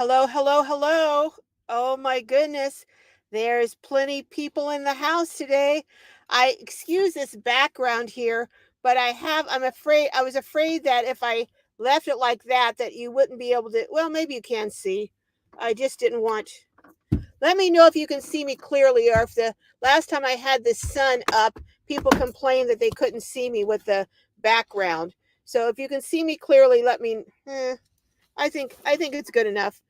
Hello, hello, hello. Oh my goodness. There's plenty people in the house today. I excuse this background here, but I was afraid that if I left it like that you wouldn't be able to, well, maybe you can see. I just didn't want. Let me know if you can see me clearly, or if the last time I had the sun up, people complained that they couldn't see me with the background. So if you can see me clearly, let me I think it's good enough.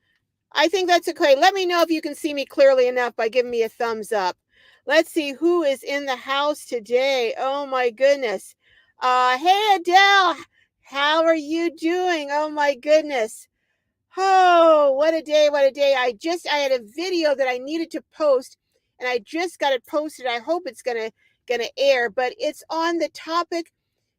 I think that's okay. Let me know if you can see me clearly enough by giving me a thumbs up. Let's see who is in the house today. Oh my goodness. Hey Adele, how are you doing? Oh my goodness. Oh, what a day, what a day. I had a video that I needed to post and I just got it posted. I hope it's gonna air, but it's on the topic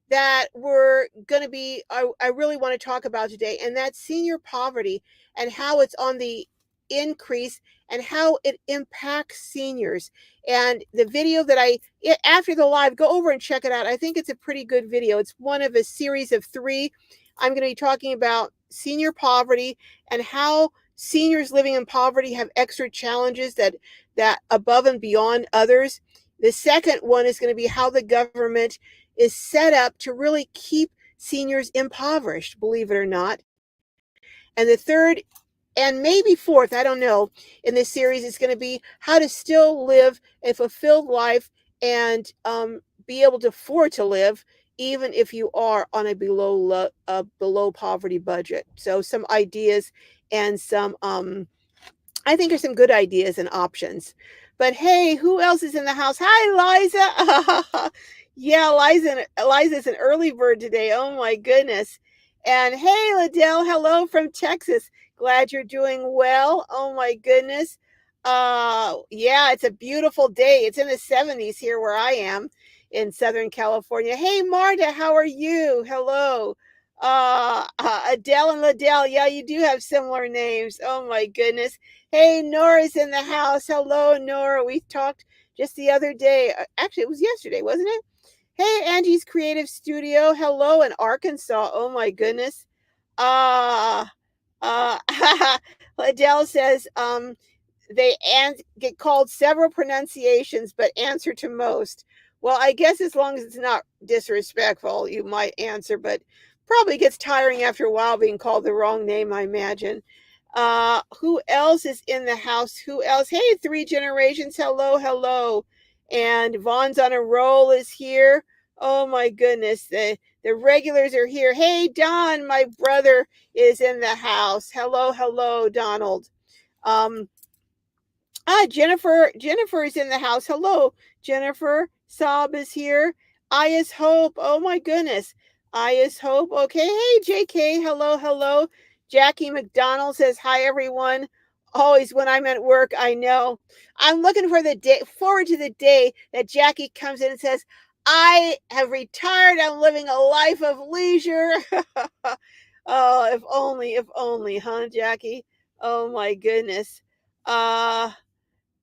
that I really want to talk about today, and that's senior poverty and how it's on the increase and how it impacts seniors. And the video after the live, go over and check it out. I think it's a pretty good video. It's one of a series of three. I'm going to be talking about senior poverty and how seniors living in poverty have extra challenges that above and beyond others. The second one is going to be how the government is set up to really keep seniors impoverished, believe it or not. And the third, and maybe fourth, I don't know, in this series is going to be how to still live a fulfilled life and be able to afford to live even if you are on a below poverty budget. So some ideas and some I think there's some good ideas and options. But hey, who else is in the house? Hi, Liza. Yeah, Liza's an early bird today. Oh my goodness. And hey, Liddell, hello from Texas. Glad you're doing well. Oh my goodness. Yeah, it's a beautiful day. It's in the 70s here where I am in Southern California. Hey, Marta, how are you? Hello. Adele and Liddell. Yeah, you do have similar names. Oh my goodness. Hey, Nora's in the house. Hello, Nora. We talked just the other day. Actually, it was yesterday, wasn't it? Hey, Angie's Creative Studio. Hello in Arkansas. Oh my goodness. Uh uh Adele says get called several pronunciations but answer to most. Well, I guess as long as it's not disrespectful, you might answer, but probably gets tiring after a while being called the wrong name, I imagine. Who else is in the house? Who else? Hey, three generations. Hello, hello. And Vaughn's on a roll is here. Oh my goodness. The regulars are here. Hey, Don, my brother is in the house. Hello, hello, Donald. Um, Jennifer is in the house. Hello, Jennifer. Saab is here. Aya's Hope. Oh my goodness. Aya's Hope. Okay. Hey, JK. Hello, hello. Jackie McDonald says hi, everyone. Always when I'm at work, I know. I'm looking forward to the day that Jackie comes in and says, I have retired. I'm living a life of leisure. Oh, if only, huh, Jackie? Oh my goodness. Uh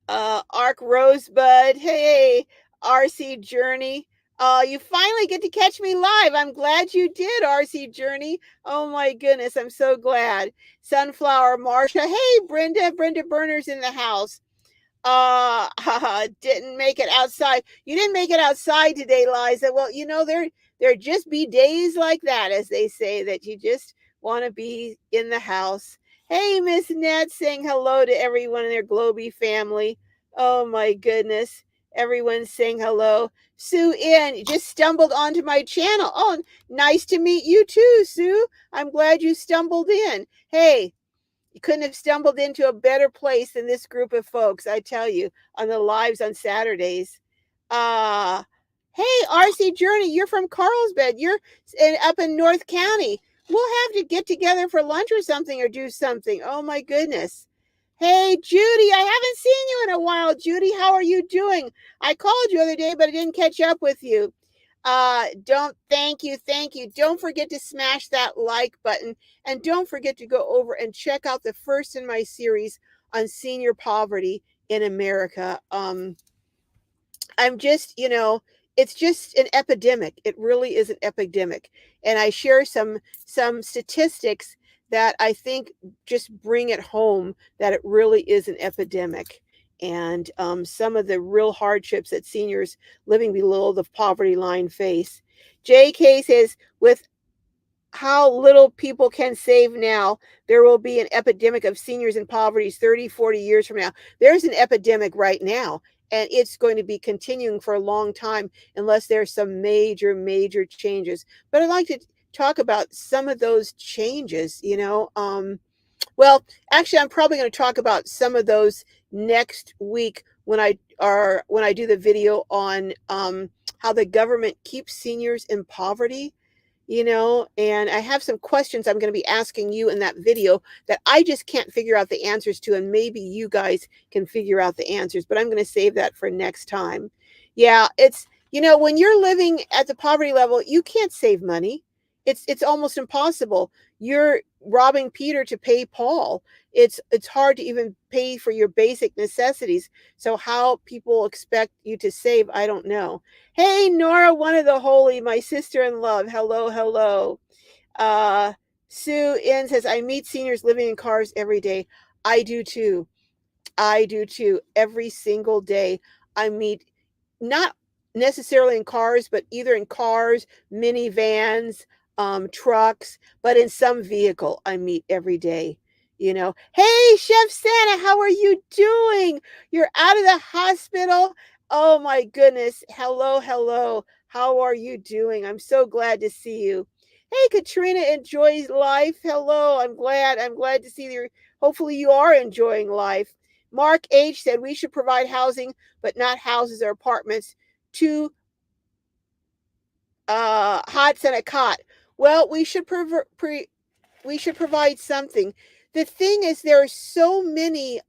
Arc Rosebud. Hey, RC Journey. You finally get to catch me live. I'm glad you did, RC Journey. Oh my goodness, I'm so glad. Sunflower Marsha. Hey, Brenda Burner's in the house. Didn't make it outside. You didn't make it outside today, Liza. Well, there just be days like that, as they say, that you just want to be in the house. Hey, Miss Nat, saying hello to everyone in their Globy family. Oh my goodness. Everyone's saying hello. Sue Ann just stumbled onto my channel. Oh, nice to meet you too, Sue. I'm glad you stumbled in. Hey, you couldn't have stumbled into a better place than this group of folks, I tell you, on the lives on Saturdays. Uh, hey, RC Journey, you're from Carlsbad. You're up in North County. We'll have to get together for lunch or something or do something. Oh, my goodness. Hey, Judy, I haven't seen you in a while. Judy, how are you doing? I called you the other day, but I didn't catch up with you. Thank you. Don't forget to smash that like button, and don't forget to go over and check out the first in my series on senior poverty in America. I'm just, it's just an epidemic. It really is an epidemic. And I share some statistics that I think just bring it home that it really is an epidemic. And some of the real hardships that seniors living below the poverty line face. JK says, with how little people can save now, there will be an epidemic of seniors in poverty 30, 40 years from now. There's an epidemic right now, and it's going to be continuing for a long time unless there's some major, major changes. But I'd like to talk about some of those changes, well, actually, I'm probably going to talk about some of those next week when I do the video on how the government keeps seniors in poverty, and I have some questions I'm going to be asking you in that video that I just can't figure out the answers to, and maybe you guys can figure out the answers, but I'm going to save that for next time. Yeah, when you're living at the poverty level, you can't save money. It's almost impossible. You're robbing Peter to pay Paul. It's hard to even pay for your basic necessities. So how people expect you to save, I don't know. Hey, Nora, one of the holy, my sister in love. Hello, hello. Uh, Sue N says, I meet seniors living in cars every day. I do too. I do too. Every single day, I meet not necessarily in cars, but either in cars, minivans, trucks, but in some vehicle I meet every day. Hey, Chef Santa, how are you doing? You're out of the hospital. Oh my goodness. Hello, hello. How are you doing? I'm so glad to see you. Hey, Katrina enjoys life. Hello. I'm glad. I'm glad to see you. Hopefully you are enjoying life. Mark H said we should provide housing, but not houses or apartments. Two hots and a cot. Well, we should provide something. The thing is, there are so many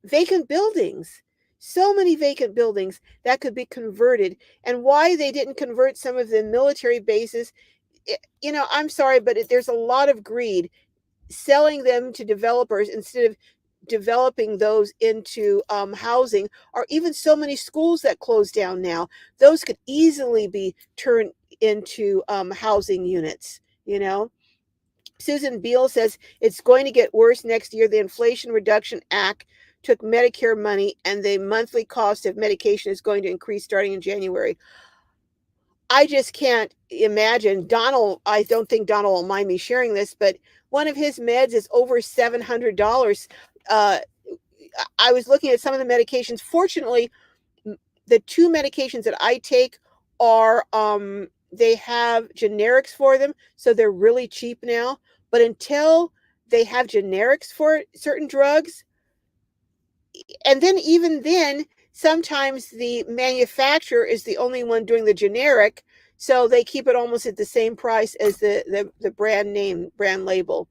vacant buildings, so many vacant buildings that could be converted. And why they didn't convert some of the military bases, I'm sorry, but there's a lot of greed selling them to developers instead of developing those into housing, or even so many schools that close down now. Those could easily be turned into housing units. Susan Beal says it's going to get worse next year. The Inflation Reduction Act took Medicare money, and the monthly cost of medication is going to increase starting in January. I just can't imagine. Donald, I don't think Donald will mind me sharing this, but one of his meds is over $700. Uh, I was looking at some of the medications. Fortunately, the two medications that I take are they have generics for them, so they're really cheap now. But until they have generics for certain drugs, and then even then, sometimes the manufacturer is the only one doing the generic, so they keep it almost at the same price as the brand label.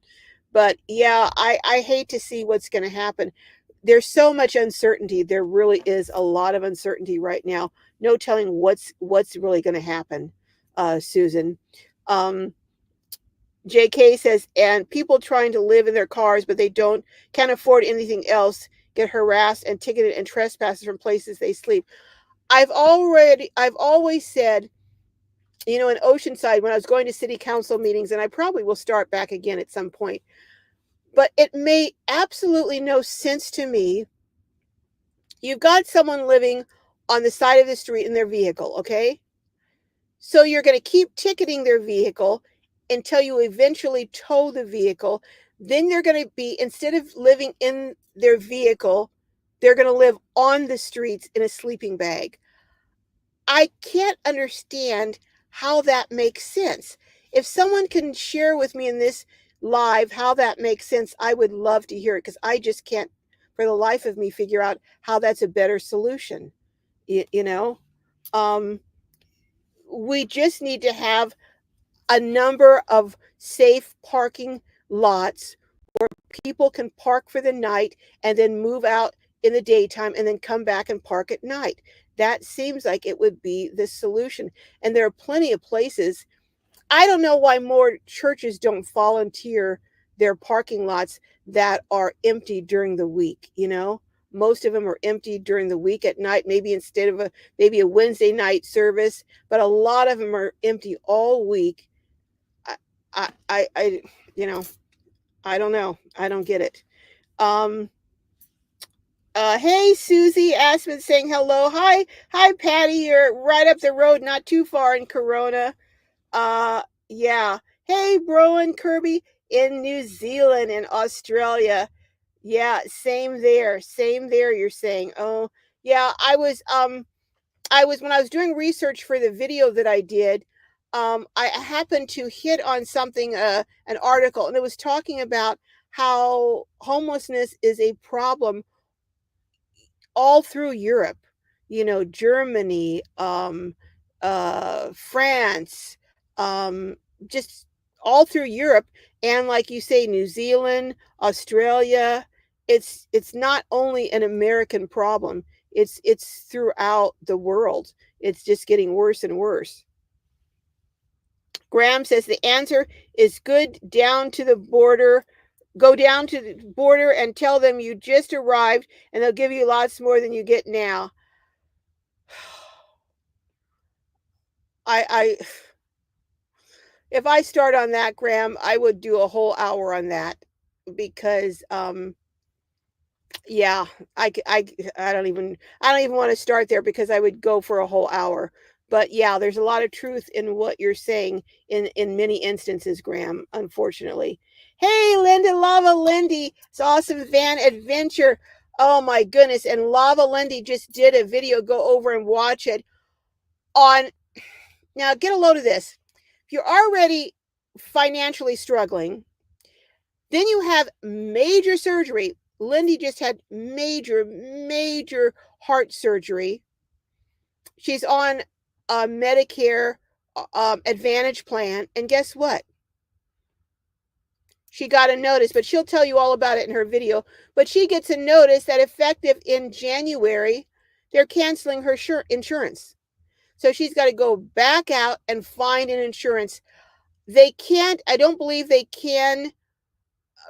But yeah, I hate to see what's going to happen. There's so much uncertainty. There really is a lot of uncertainty right now. No telling what's really going to happen, Susan. JK says, and people trying to live in their cars, but they can't afford anything else, get harassed and ticketed and trespassed from places they sleep. I've always said, in Oceanside, when I was going to city council meetings, and I probably will start back again at some point, but it made absolutely no sense to me. You've got someone living on the side of the street in their vehicle, okay? So you're going to keep ticketing their vehicle until you eventually tow the vehicle. Then they're going to be, instead of living in their vehicle, they're going to live on the streets in a sleeping bag. I can't understand how that makes sense. If someone can share with me in this live how that makes sense, I would love to hear it, because I just can't, for the life of me, figure out how that's a better solution. You know, um, we just need to have a number of safe parking lots where people can park for the night and then move out in the daytime and then come back and park at night. That seems like it would be the solution. And there are plenty of places. I don't know why more churches don't volunteer their parking lots that are empty during the week. Most of them are empty during the week at night, maybe instead of maybe a Wednesday night service, but a lot of them are empty all week. I you know, I don't know. I don't get it. Um, hey, Susie Aspen saying hello. Hi, Patty. You're right up the road, not too far in Corona. Uh, yeah. Hey, Bro and Kirby in New Zealand and Australia. Yeah, same there. Same there, you're saying. Oh, yeah, I was when I was doing research for the video that I did, I happened to hit on something, an article, and it was talking about how homelessness is a problem all through Europe, Germany, France, um, just all through Europe, and like you say, New Zealand, Australia. It's not only an American problem; it's throughout the world. It's just getting worse and worse. Graham says the answer is good down to the border. Go down to the border and tell them you just arrived, and they'll give you lots more than you get now. I if I start on that, Graham, I would do a whole hour on that because yeah, I don't even want to start there because I would go for a whole hour. But yeah, there's a lot of truth in what you're saying in many instances, Graham, unfortunately. Hey, Linda, Lava Lindy, it's awesome van adventure. Oh my goodness, and Lava Lindy just did a video. Go over and watch it on. Now get a load of this. If you're already financially struggling, then you have major surgery. Lindy just had major heart surgery. She's on a Medicare Advantage plan. And guess what? She got a notice, but she'll tell you all about it in her video. But she gets a notice that effective in January, they're canceling her insurance. So she's got to go back out and find an insurance. They can't, I don't believe they can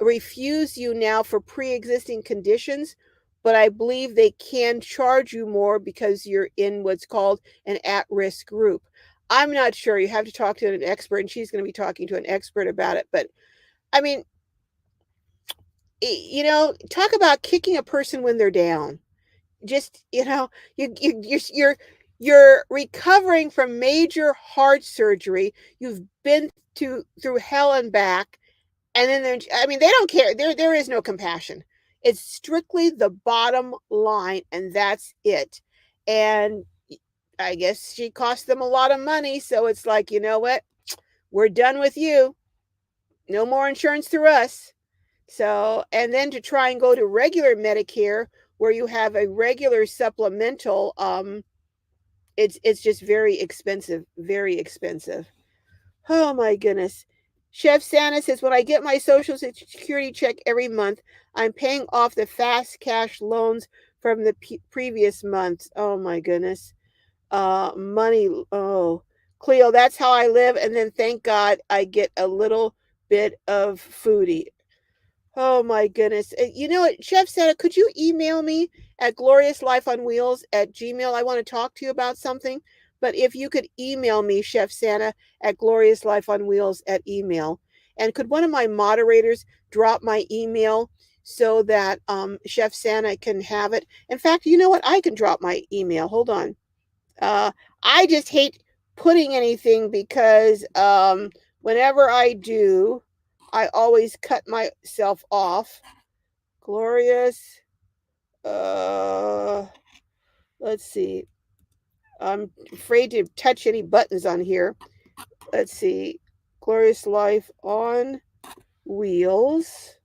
refuse you now for pre-existing conditions, but I believe they can charge you more because you're in what's called an at-risk group. I'm not sure. You have to talk to an expert, and she's going to be talking to an expert about it. But I mean, talk about kicking a person when they're down. Just you're recovering from major heart surgery. You've been through hell and back. And then I mean, they don't care. There is no compassion. It's strictly the bottom line, and that's it. And I guess she cost them a lot of money, so it's like, you know what? We're done with you. No more insurance through us. So, and then to try and go to regular Medicare where you have a regular supplemental, it's just very expensive, very expensive. Oh my goodness. Chef Santa says, when I get my Social Security check every month, I'm paying off the fast cash loans from the previous months. Oh my goodness. Money. Oh, Cleo, that's how I live. And then thank God I get a little bit of foodie. Oh my goodness. You know what, Chef Santa, could you email me at gloriouslifeonwheels@gmail? I want to talk to you about something. But if you could email me, Chef Santa, at gloriouslifeonwheels@email. And could one of my moderators drop my email so that Chef Santa can have it? In fact, you know what? I can drop my email. Hold on. I just hate putting anything because whenever I do, I always cut myself off. Glorious. Let's see. I'm afraid to touch any buttons on here. Let's see. Glorious Life on Wheels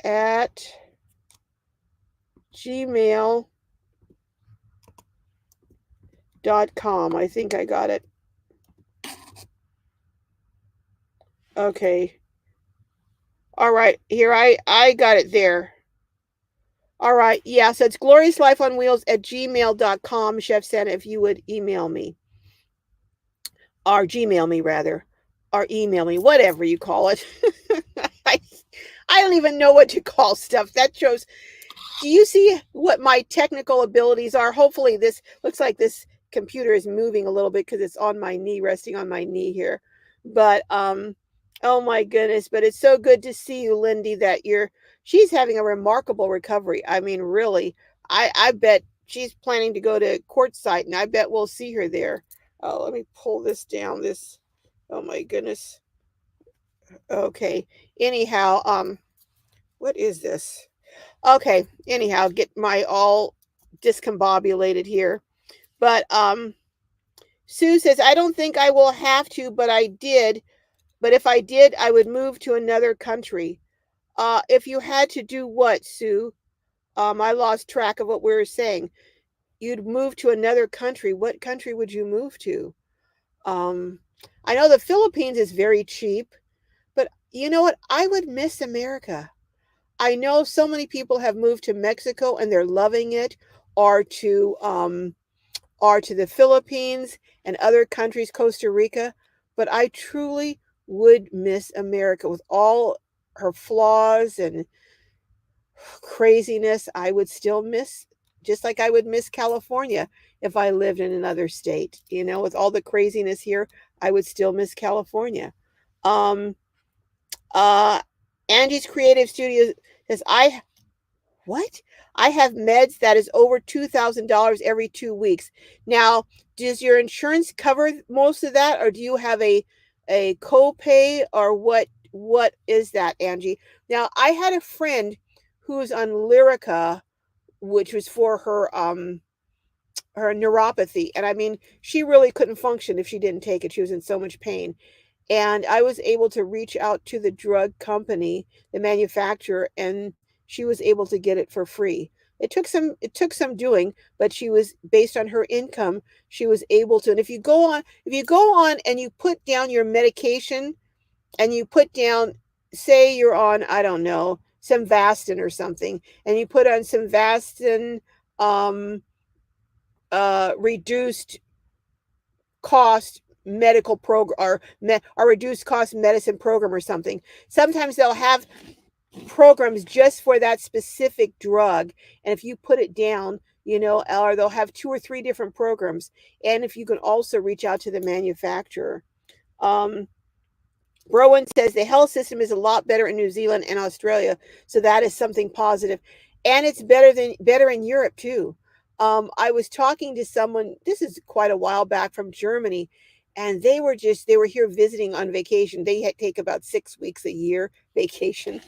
at gmail.com. I think I got it. Okay. All right. Here, I got it there. All right. Yeah. So it's gloriouslifeonwheels@gmail.com, Chef Santa, if you would email me. Or Gmail me, rather. Or email me, whatever you call it. I, I don't even know what to call stuff. That shows. Do you see what my technical abilities are? Hopefully, this looks like this computer is moving a little bit because it's on my knee, resting on my knee here. But oh my goodness, but it's so good to see you, Lindy, that she's having a remarkable recovery. I mean, really, I bet she's planning to go to courtside, and I bet we'll see her there. Oh, let me pull this down. This, oh my goodness. Okay. Anyhow, what is this? Okay. Anyhow, get my all discombobulated here. But Sue says, I don't think I will have to, but I did. But if I did, I would move to another country. If you had to do what, Sue? I lost track of what we were saying. You'd move to another country. What country would you move to? Um, I know the Philippines is very cheap, but you know what? I would miss America. I know so many people have moved to Mexico and they're loving it, or to the Philippines and other countries, Costa Rica, but I truly would miss America with all her flaws and craziness. I would still miss, just like I would miss California if I lived in another state. With all the craziness here, I would still miss California. Um, uh, Angie's Creative Studio says, what? I have meds that is over $2,000 every 2 weeks. Now, does your insurance cover most of that, or do you have a copay, or what is that, Angie? Now, I had a friend who was on Lyrica, which was for her neuropathy, and I mean, she really couldn't function if she didn't take it. She was in so much pain. And I was able to reach out to the drug company, the manufacturer, and she was able to get it for free. It took some doing, but she was, based on her income, she was able to. And if you go on and you put down your medication, and you put down, say you're on, I don't know, some Vastin or something, and you put on some Vastin, um reduced cost medical program, or reduced cost medicine program or something. Sometimes they'll have programs just for that specific drug, and if you put it down, or they'll have two or three different programs, and if you can also reach out to the manufacturer. um Rowan says the health system is a lot better in New Zealand and Australia, so that is something positive, and it's better in Europe too. I was talking to someone. This is quite a while back, from Germany, and they were here visiting on vacation. They take about 6 weeks a year vacation,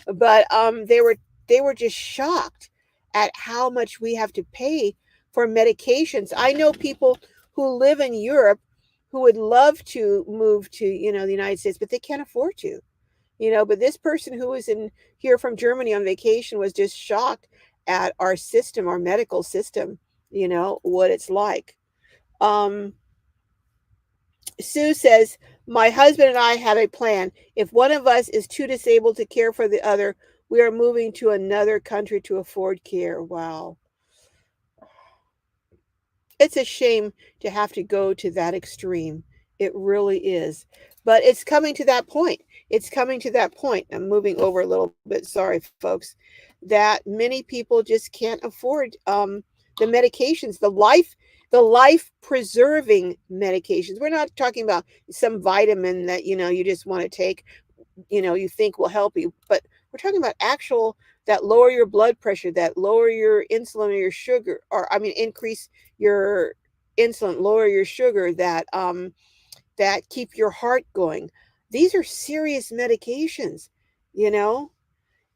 but they were just shocked at how much we have to pay for medications. I know people who live in Europe who would love to move to, the United States, but they can't afford to. But this person who was in here from Germany on vacation was just shocked at our system, our medical system, what it's like. Um, Sue says, my husband and I have a plan. If one of us is too disabled to care for the other, we are moving to another country to afford care. Wow. It's a shame to have to go to that extreme. It really is. But it's coming to that point. It's coming to that point. I'm moving over a little bit. Sorry, folks. That many people just can't afford the medications, the life preserving medications. We're not talking about some vitamin that you just want to take, you think will help you, but we're talking about actual, that lower your blood pressure, that lower your insulin or your sugar, or I mean increase your insulin, lower your sugar, that keep your heart going. These are serious medications, you know.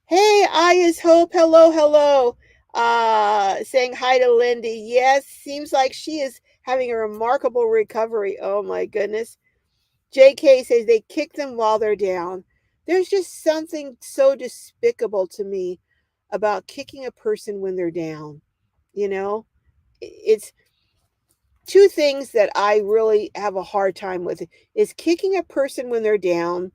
Hey, Aya's Hope, hello, hello. Saying hi to Lindy. Yes, seems like she is having a remarkable recovery. Oh my goodness. JK says they kick them while they're down. There's just something so despicable to me about kicking a person when they're down. You know, it's two things that I really have a hard time with, is kicking a person when they're down,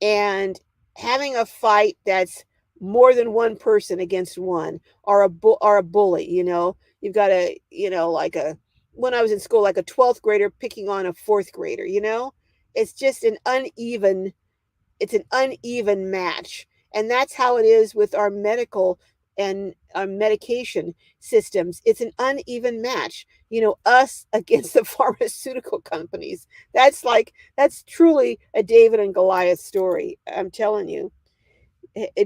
and having a fight that's more than one person against one, or a bully. You've got like when I was in school, like a 12th grader picking on a fourth grader. It's just it's an uneven match, and that's how it is with our medical and medication systems. It's an uneven match. Us against the pharmaceutical companies. That's truly a David and Goliath story. I'm telling you.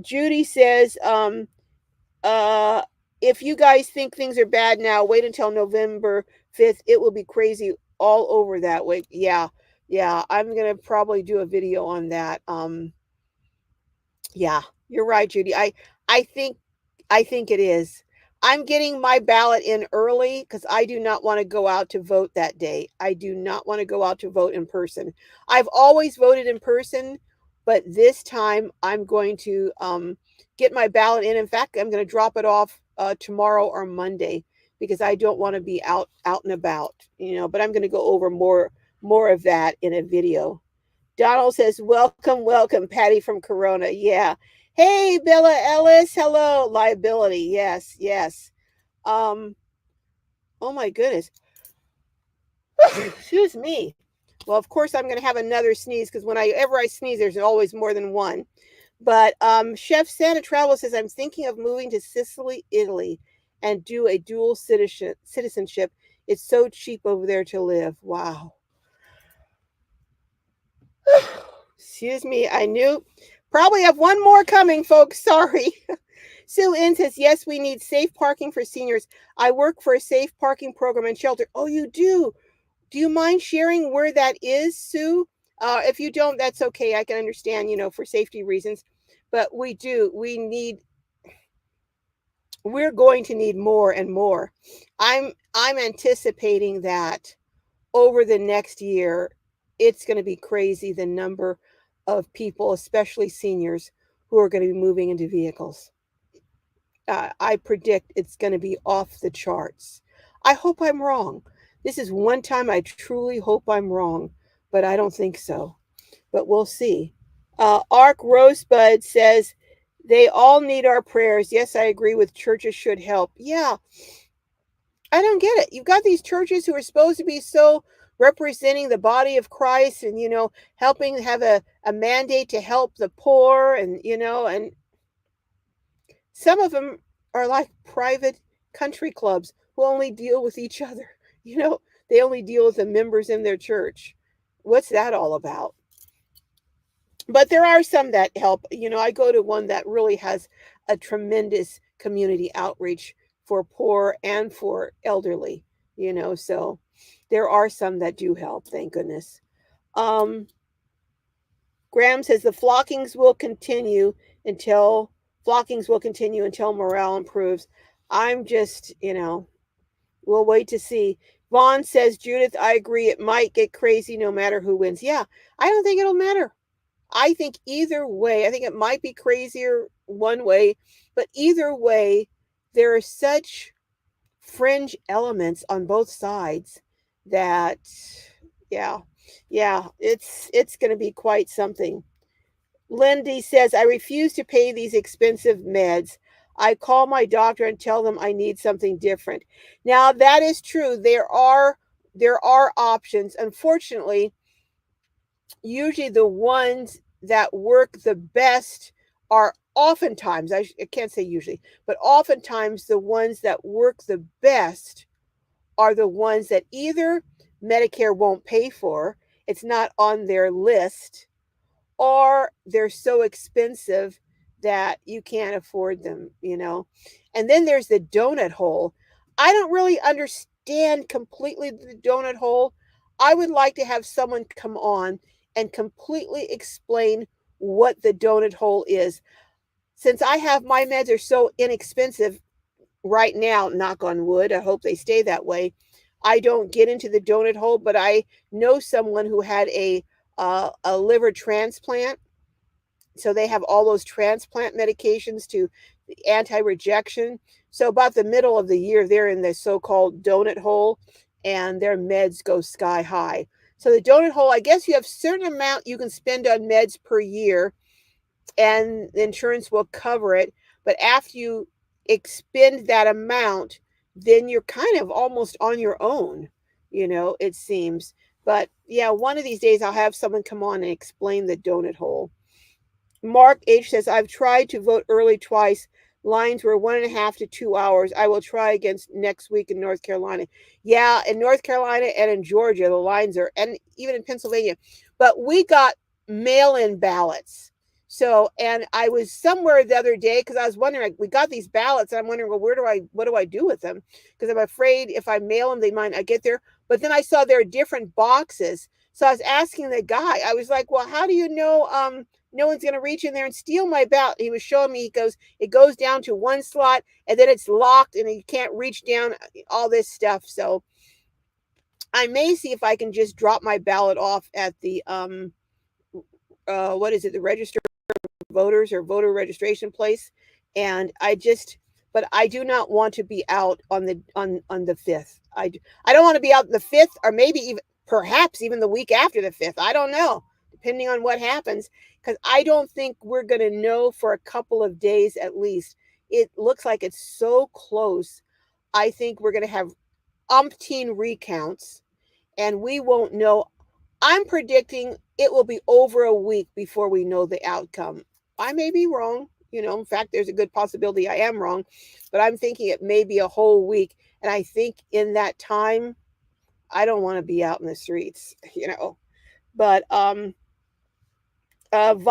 Judy says, uh, if you guys think things are bad now, wait until November 5th. It will be crazy all over that way. Yeah, yeah. I'm gonna probably do a video on that. Yeah, you're right, Judy. I think I think it is. I'm getting my ballot in early because I do not want to go out to vote that day. I do not want to go out to vote in person. I've always voted in person, but this time I'm going to get my ballot in. In fact, I'm going to drop it off tomorrow or Monday because I don't want to be out and about. But I'm going to go over more of that in a video. Donald says, welcome, welcome, Patty from Corona. Yeah. Hey, Bella Ellis. Hello. Liability. Yes, yes. Um, oh my goodness. Excuse me. Well, of course I'm gonna have another sneeze because whenever I sneeze, there's always more than one. But Chef Santa Travel says, I'm thinking of moving to Sicily, Italy, and do a dual citizenship. It's so cheap over there to live. Wow. Excuse me. I knew. Probably have one more coming, folks. Sorry. Sue N says, yes, we need safe parking for seniors. I work for a safe parking program and shelter. Oh, you do? Do you mind sharing where that is, Sue? If you don't, that's okay. I can understand, for safety reasons. But we do. We're going to need more and more. I'm anticipating that over the next year, it's going to be crazy the number of people, especially seniors, who are going to be moving into vehicles. I predict it's going to be off the charts. I hope I'm wrong. This is one time I truly hope I'm wrong, but I don't think so. But we'll see. Ark Rosebud says, they all need our prayers. Yes, I agree with churches should help. Yeah, I don't get it. You've got these churches who are supposed to be so representing the body of Christ and, helping have a mandate to help the poor and some of them are like private country clubs who only deal with each other. You know, they only deal with the members in their church. What's that all about? But there are some that help. I go to one that really has a tremendous community outreach for poor and for elderly, so there are some that do help, thank goodness. Um, Graham says the flockings will continue until morale improves. I'm just, we'll wait to see. Vaughn says, Judith, I agree. It might get crazy no matter who wins. Yeah, I don't think it'll matter. I think either way, I think it might be crazier one way, but either way, there are such fringe elements on both sides that, yeah, yeah, it's going to be quite something. Lindy says, I refuse to pay these expensive meds. I call my doctor and tell them I need something different. Now that is true. There are options. Unfortunately, usually the ones that work the best are oftentimes, I can't say usually, but oftentimes the ones that work the best are the ones that either Medicare won't pay for, it's not on their list, or they're so expensive that you can't afford them. And then there's the donut hole. I don't really understand completely the donut hole. I would like to have someone come on and completely explain what the donut hole is. Since my meds are so inexpensive right now, knock on wood, I hope they stay that way. I don't get into the donut hole, but I know someone who had a liver transplant. So they have all those transplant medications to anti-rejection. So about the middle of the year, they're in the so-called donut hole, and their meds go sky high. So the donut hole, I guess you have a certain amount you can spend on meds per year, and the insurance will cover it. But after you expend that amount, then you're kind of almost on your own, it seems. But yeah, one of these days I'll have someone come on and explain the donut hole. Mark H says, I've tried to vote early twice, Lines were 1.5 to 2 hours. I will try against next week in North Carolina. Yeah, in North Carolina and in Georgia, the lines are, and even in Pennsylvania. But we got mail in ballots. So, and I was somewhere the other day because I was wondering, like, we got these ballots, and I'm wondering, well, what do I do with them? Because I'm afraid if I mail them, they might not get there. But then I saw there are different boxes. So I was asking the guy, I was like, well, how do you know no one's going to reach in there and steal my ballot? He was showing me, he goes, it goes down to one slot and then it's locked and you can't reach down, all this stuff. So I may see if I can just drop my ballot off at the what is it, the register voters or voter registration place. And but I do not want to be out on the 5th. I don't want to be out the 5th, or maybe even perhaps even the week after the 5th. I don't know, depending on what happens, because I don't think we're going to know for a couple of days at least. It looks like it's so close. I think we're going to have umpteen recounts and we won't know. I'm predicting it will be over a week before we know the outcome. I may be wrong. In fact, there's a good possibility I am wrong, but I'm thinking it may be a whole week. And I think in that time, I don't want to be out in the streets. But Vaughn's on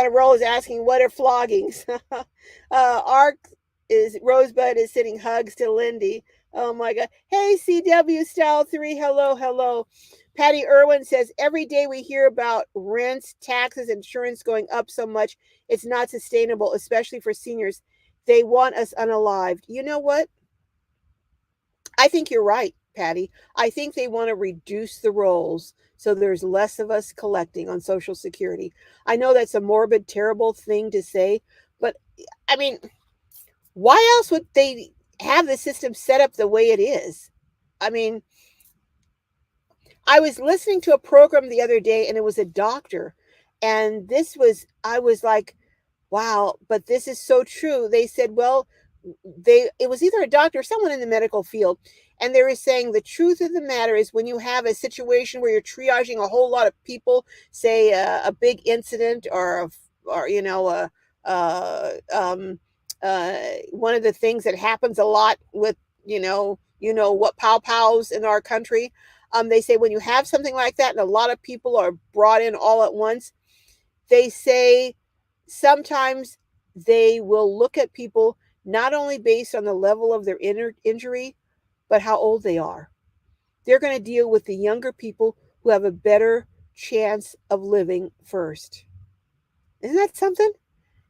a roll is asking, what are floggings? Ark is Rosebud is sending hugs to Lindy. Oh my God. Hey, CW Style 3. Hello, hello. Patty Irwin says, every day we hear about rents, taxes, insurance going up so much, it's not sustainable, especially for seniors. They want us unalived. You know what? I think you're right, Patty. I think they want to reduce the rolls so there's less of us collecting on Social Security. I know that's a morbid, terrible thing to say, but I mean, why else would they have the system set up the way it is? I mean, I was listening to a program the other day and it was a doctor. And I was like, wow, but this is so true. They said, well, it was either a doctor or someone in the medical field, and they were saying the truth of the matter is when you have a situation where you're triaging a whole lot of people, say a big incident or one of the things that happens a lot with what pows in our country. They say when you have something like that and a lot of people are brought in all at once, they say sometimes they will look at people not only based on the level of their injury, but how old they are. They're going to deal with the younger people who have a better chance of living first. Isn't that something?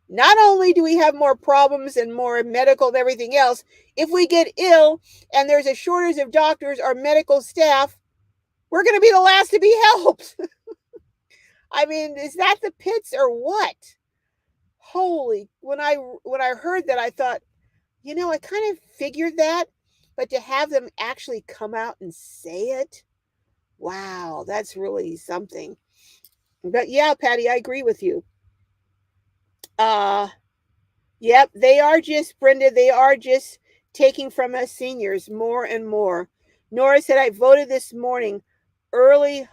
Not only do we have more problems and more medical and everything else, if we get ill and there's a shortage of doctors or medical staff, we're going to be the last to be helped. I mean, is that the pits or what? Holy, when I heard that, I thought, I kind of figured that, but to have them actually come out and say it, wow, that's really something. But yeah, Patty, I agree with you. Uh, yep, Brenda, they are just taking from us seniors more and more. Nora said, I voted this morning early,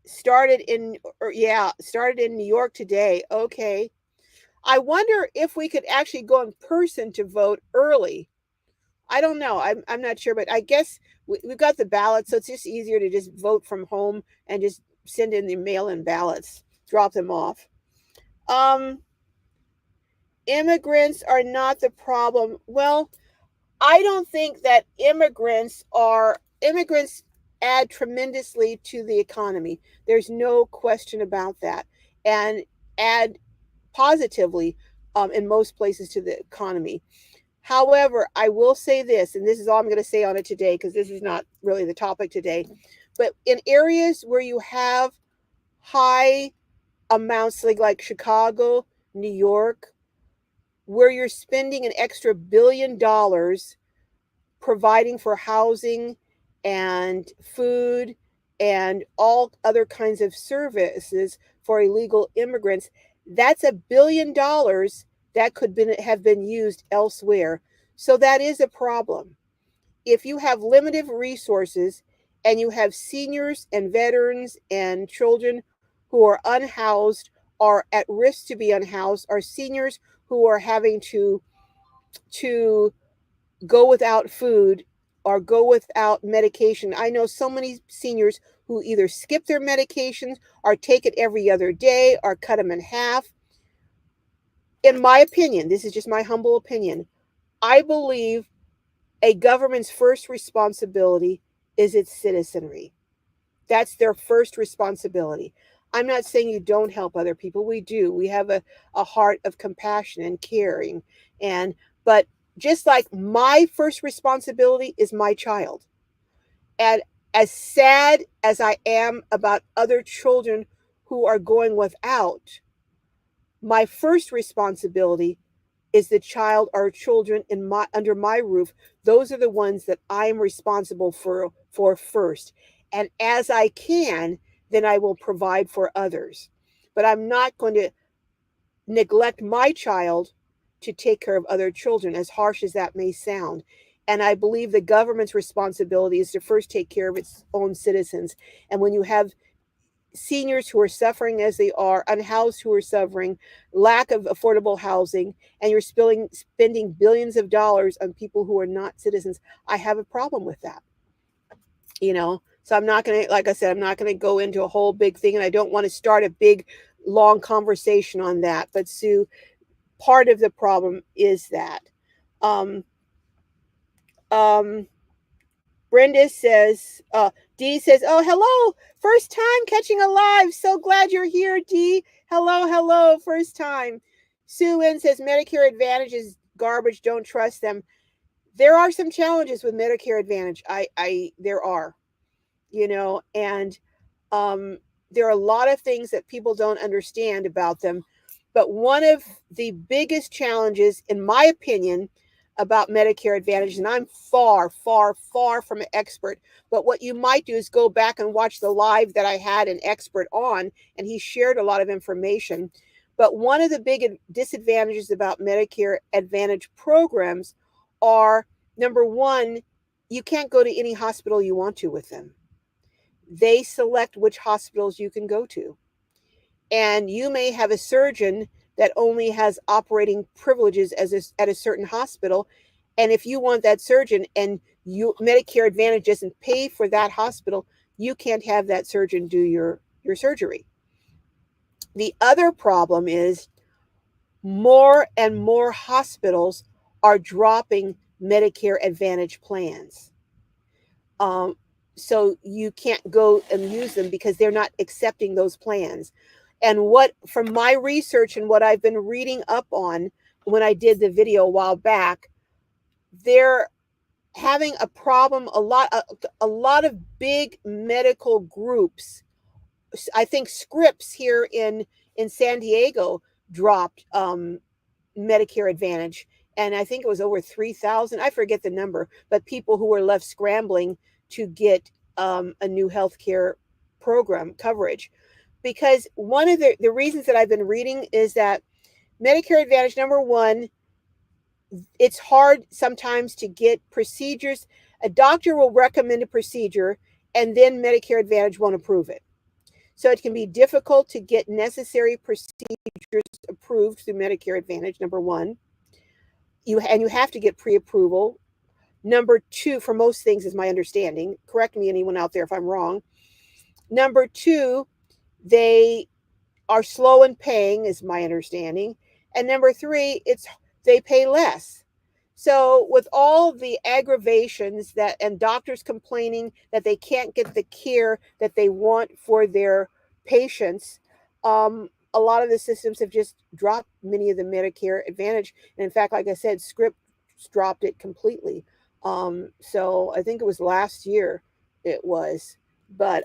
started in New York today. Okay. I wonder if we could actually go in person to vote early. I don't know. I'm not sure, but I guess we've got the ballots, so it's just easier to just vote from home and just send in the mail-in ballots, drop them off. Immigrants are not the problem. Well, I don't think that immigrants add tremendously to the economy. There's no question about that, and add positively in most places to the economy. However, I will say this, and this is all I'm going to say on it today because this is not really the topic today. But in areas where you have high amounts like Chicago, New York, where you're spending an extra $1 billion providing for housing and food and all other kinds of services for illegal immigrants, that's $1 billion that could have been used elsewhere. So that is a problem. If you have limited resources and you have seniors and veterans and children who are unhoused or at risk to be unhoused, or seniors who are having to go without food or go without medication. I know so many seniors who either skip their medications or take it every other day or cut them in half. In my opinion, this is just my humble opinion, I believe a government's first responsibility is its citizenry. That's their first responsibility. I'm not saying you don't help other people. We do. We have a heart of compassion and caring. But just like my first responsibility is my child. And as sad as I am about other children who are going without, my first responsibility is the child or children in my under my roof. Those are the ones that I'm responsible for first. And as I can, then I will provide for others. But I'm not going to neglect my child to take care of other children, as harsh as that may sound. And I believe the government's responsibility is to first take care of its own citizens. And when you have seniors who are suffering as they are, unhoused who are suffering, lack of affordable housing, and you're spending billions of dollars on people who are not citizens, I have a problem with that. So I'm not going to, like I said, I'm not going to go into a whole big thing, and I don't want to start a big, long conversation on that. But Sue, part of the problem is that. Um, um, Brenda says, Dee says, oh, hello, first time catching a live. So glad you're here, Dee. Hello, first time. Sue N says, Medicare Advantage is garbage. Don't trust them. There are some challenges with Medicare Advantage. There are, and there are a lot of things that people don't understand about them. But one of the biggest challenges, in my opinion, about Medicare Advantage, and I'm far from an expert, but what you might do is go back and watch the live that I had an expert on, and he shared a lot of information. But one of the big disadvantages about Medicare Advantage programs are, number one, you can't go to any hospital you want to with them. They select which hospitals you can go to. And you may have a surgeon that only has operating privileges at a certain hospital. And if you want that surgeon and Medicare Advantage doesn't pay for that hospital, you can't have that surgeon do your surgery. The other problem is more and more hospitals are dropping Medicare Advantage plans. So you can't go and use them because they're not accepting those plans. And from my research and what I've been reading up on when I did the video a while back, they're having a problem. A lot of big medical groups, I think Scripps here in San Diego dropped Medicare Advantage. And I think it was over 3,000. I forget the number, but people who were left scrambling to get a new healthcare program coverage. Because one of the reasons that I've been reading is that Medicare Advantage, number one, it's hard sometimes to get procedures. A doctor will recommend a procedure, and then Medicare Advantage won't approve it. So it can be difficult to get necessary procedures approved through Medicare Advantage, number one. You have to get pre-approval. Number two, for most things, is my understanding. Correct me, anyone out there, if I'm wrong. Number two, they are slow in paying, is my understanding. And number three, they pay less. So with all the aggravations and doctors complaining that they can't get the care that they want for their patients, a lot of the systems have just dropped many of the Medicare Advantage. And in fact, like I said, Scripps dropped it completely. So I think it was last year it was. But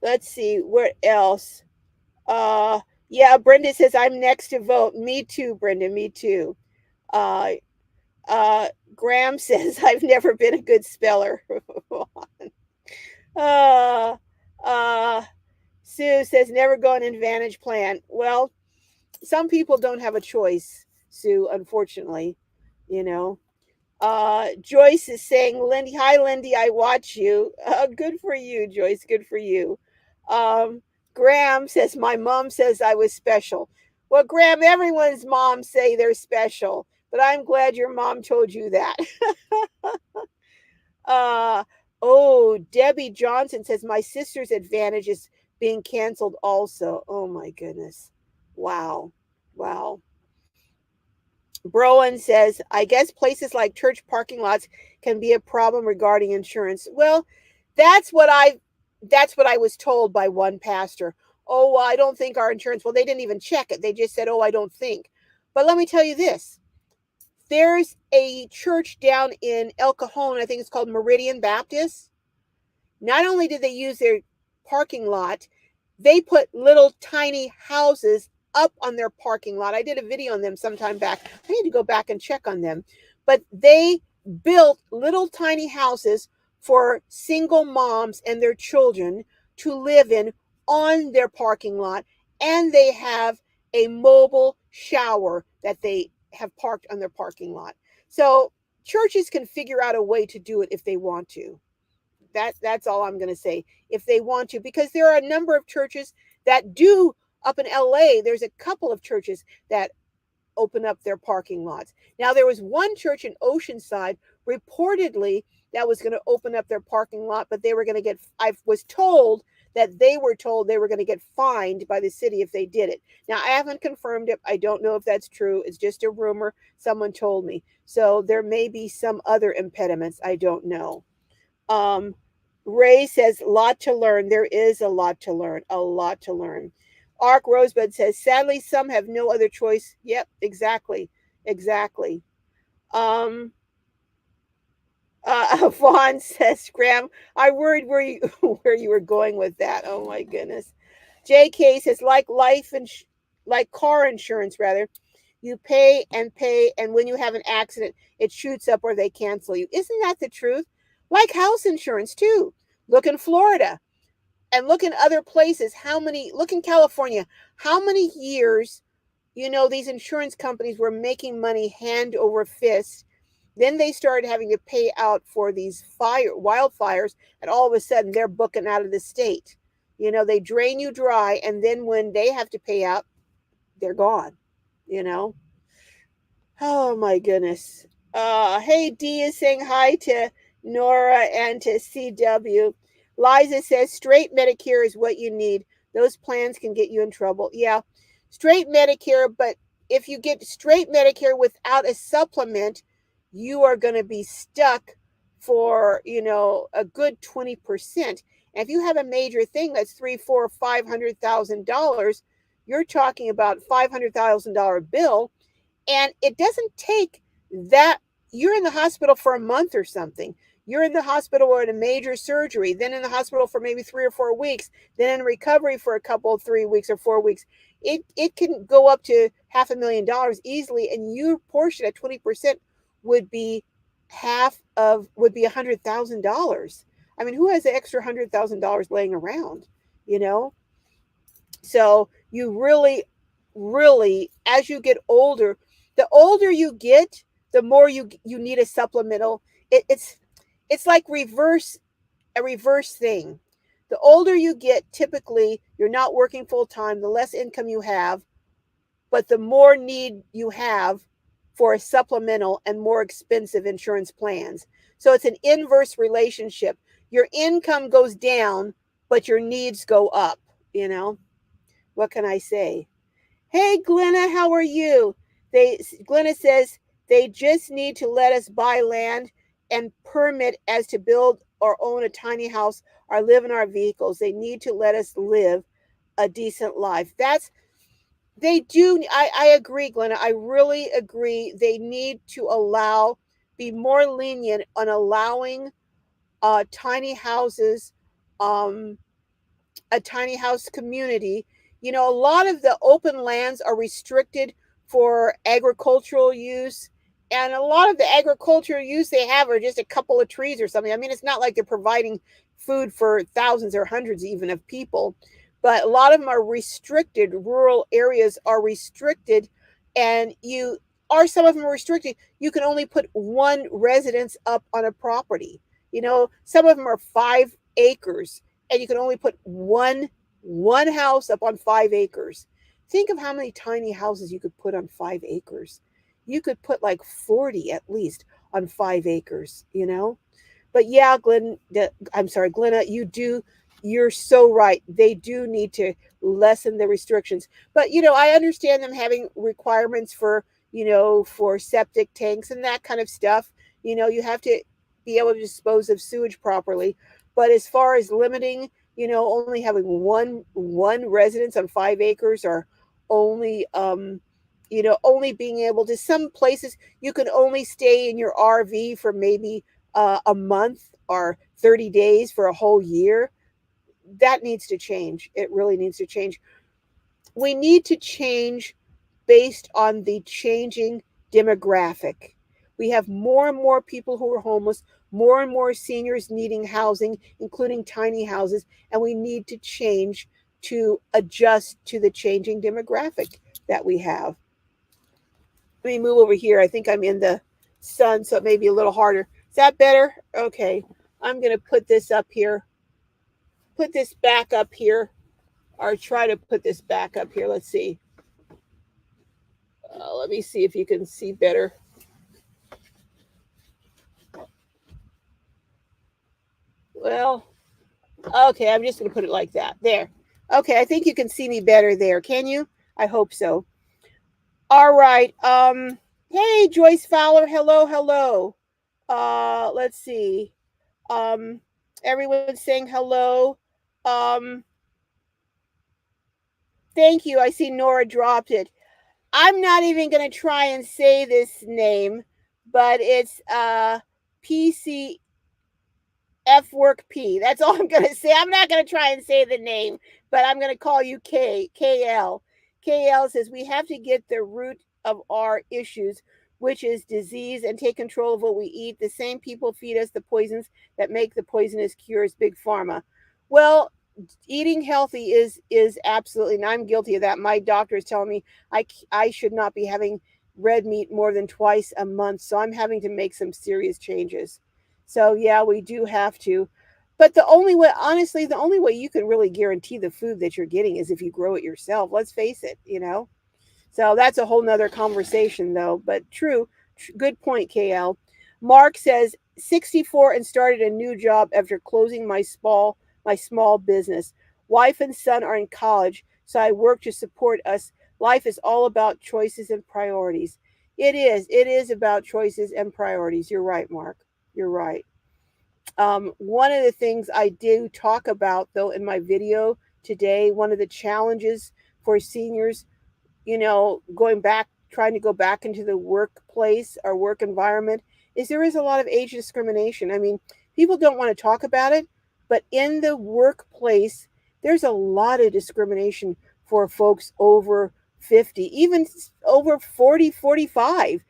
let's see, what else? Yeah, Brenda says, I'm next to vote. Me too, Brenda, me too. Graham says, I've never been a good speller. Sue says, never go on Advantage plan. Well, some people don't have a choice, Sue, unfortunately, Joyce is saying, Lindy, hi, Lindy, I watch you. Good for you, Joyce, good for you. Graham says, my mom says I was special. Well, Graham, everyone's moms say they're special, but I'm glad your mom told you that. Uh, oh, Debbie Johnson says my sister's Advantage is being canceled also. Oh my goodness. Wow. Wow. Browan says, I guess places like church parking lots can be a problem regarding insurance. Well, that's what I that's what I was told by one pastor. Oh, well, I don't think our insurance, well, they didn't even check it. They just said, "Oh, I don't think." But let me tell you this. There's a church down in El Cajon, I think it's called Meridian Baptist. Not only did they use their parking lot, they put little tiny houses up on their parking lot. I did a video on them sometime back. I need to go back and check on them. But they built little tiny houses for single moms and their children to live in on their parking lot. And they have a mobile shower that they have parked on their parking lot. So churches can figure out a way to do it if they want to. That's all I'm going to say, if they want to, because there are a number of churches that do. Up in LA, there's a couple of churches that open up their parking lots. Now, there was one church in Oceanside reportedly that was going to open up their parking lot, but they were going to get, I was told that they were told they were going to get fined by the city if they did it. Now, I haven't confirmed it. I don't know if that's true. It's just a rumor. Someone told me. So there may be some other impediments. I don't know. Um, Ray says, lot to learn. There is a lot to learn, a lot to learn. Ark Rosebud says, sadly, some have no other choice. Yep, exactly. Exactly. Um, Vaughn says, Graham, I worried where you where you were going with that. Oh my goodness. JK says, like car insurance rather, you pay, and when you have an accident, it shoots up or they cancel you. Isn't that the truth? Like house insurance too. Look in Florida and look in other places. Look in California, how many years, these insurance companies were making money hand over fist. Then they started having to pay out for these wildfires, and all of a sudden they're booking out of the state. They drain you dry, and then when they have to pay out, they're gone. You know. Oh my goodness. Hey, D is saying hi to Nora and to CW. Liza says straight Medicare is what you need. Those plans can get you in trouble. Yeah, straight Medicare, but if you get straight Medicare without a supplement, you are going to be stuck for, a good 20%. And if you have a major thing that's three, four, $500,000, you're talking about $500,000 bill, and it doesn't take that. You're in the hospital for a month or something. You're in the hospital or in a major surgery, then in the hospital for maybe 3 or 4 weeks, then in recovery for a couple, 3 weeks or 4 weeks. It can go up to $500,000 easily, and your portion at 20% would be $100,000. I mean, who has the extra $100,000 laying around? You know, so you really, as you get older, the older you get, the more you need a supplemental. It's like a reverse thing. The older you get, typically you're not working full time, the less income you have, but the more need you have for a supplemental and more expensive insurance plans. So it's an inverse relationship. Your income goes down, but your needs go up, What can I say? Hey, Glenna, how are you? Glenna says they just need to let us buy land and permit as to build or own a tiny house or live in our vehicles. They need to let us live a decent life. They do. I agree, Glenna. I really agree. They need to be more lenient on allowing tiny houses, um, a tiny house community. A lot of the open lands are restricted for agricultural use. And a lot of the agricultural use they have are just a couple of trees or something. I mean, it's not like they're providing food for thousands or hundreds even of people. But a lot of them are restricted. Rural areas are restricted. And some of them are restricted. You can only put one residence up on a property. Some of them are 5 acres and you can only put one house up on 5 acres. Think of how many tiny houses you could put on 5 acres. You could put like 40 at least on 5 acres, you know? But yeah, I'm sorry, Glenna, you're so right. They do need to lessen the restrictions. But, I understand them having requirements for septic tanks and that kind of stuff. You have to be able to dispose of sewage properly. But as far as limiting, only having one residence on 5 acres, or only, only being able to, some places you can only stay in your RV for maybe a month or 30 days for a whole year. That needs to change. It really needs to change. We need to change based on the changing demographic. We have more and more people who are homeless, more and more seniors needing housing, including tiny houses, and we need to change to adjust to the changing demographic that we have. Let me move over here. I think I'm in the sun, so it may be a little harder. Is that better? Okay. I'm going to put this up here. Put this back up here, or try to put this back up here. Let's see. Let me see if you can see better. Well, okay. I'm just going to put it like that. There. Okay. I think you can see me better there. Can you? I hope so. All right. Hey, Joyce Fowler. Hello. Hello. Let's see. Um, Everyone's saying hello. Um, Thank you. I see Nora dropped it. I'm not even going to try and say this name, but it's PC F work P. That's all I'm going to say. I'm not going to try and say the name, but I'm going to call you KL. KL says we have to get the root of our issues, which is disease, and take control of what we eat. The same people feed us the poisons that make the poisonous cures, big pharma. Well, eating healthy is absolutely, and I'm guilty of that. My doctor is telling me I should not be having red meat more than twice a month, so I'm having to make some serious changes. So yeah, we do have to. But the only way, honestly, the only way you can really guarantee the food that you're getting is if you grow it yourself. Let's face it. So that's a whole nother conversation, though. But true, good point, KL. Mark says 64 and started a new job after closing my small business. Wife and son are in college, so I work to support us. Life is all about choices and priorities. It is. It is about choices and priorities. You're right, Mark. You're right. One of the things I do talk about, though, in my video today, one of the challenges for seniors, going back, trying to go back into the workplace or work environment, is there is a lot of age discrimination. I mean, people don't want to talk about it, but in the workplace, there's a lot of discrimination for folks over 50, even over 40, 45.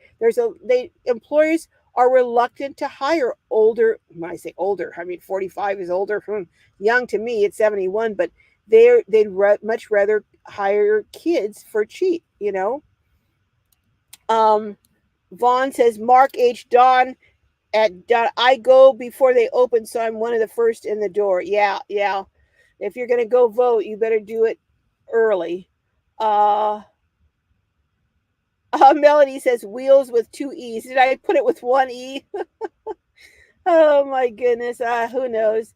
They employers are reluctant to hire older. When I say older, I mean 45 is older. Young to me, it's 71, but much rather hire kids for cheap. Um, Vaughn says Mark H. Don at Don. I go before they open, so I'm one of the first in the door. Yeah, yeah. If you're gonna go vote, you better do it early. Uh, Melody says wheels with two E's. Did I put it with one E? Oh my goodness. Who knows?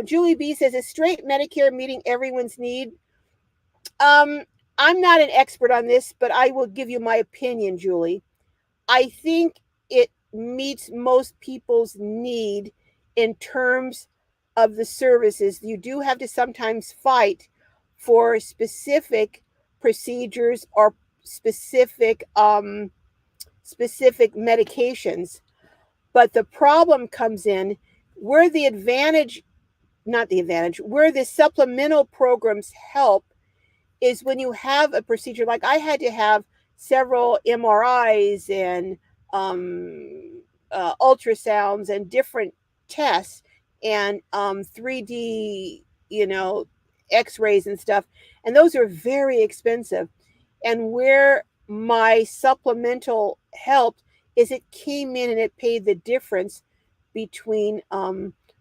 Julie B says, is straight Medicare meeting everyone's need? Um, I'm not an expert on this, but I will give you my opinion, Julie. I think it meets most people's need in terms of the services. You do have to sometimes fight for specific procedures or specific medications. But the problem comes in where the advantage, not the advantage, where the supplemental programs help is when you have a procedure. Like I had to have several MRIs and ultrasounds and different tests and 3D, X-rays and stuff, and those are very expensive. And where my supplemental helped is it came in and it paid the difference between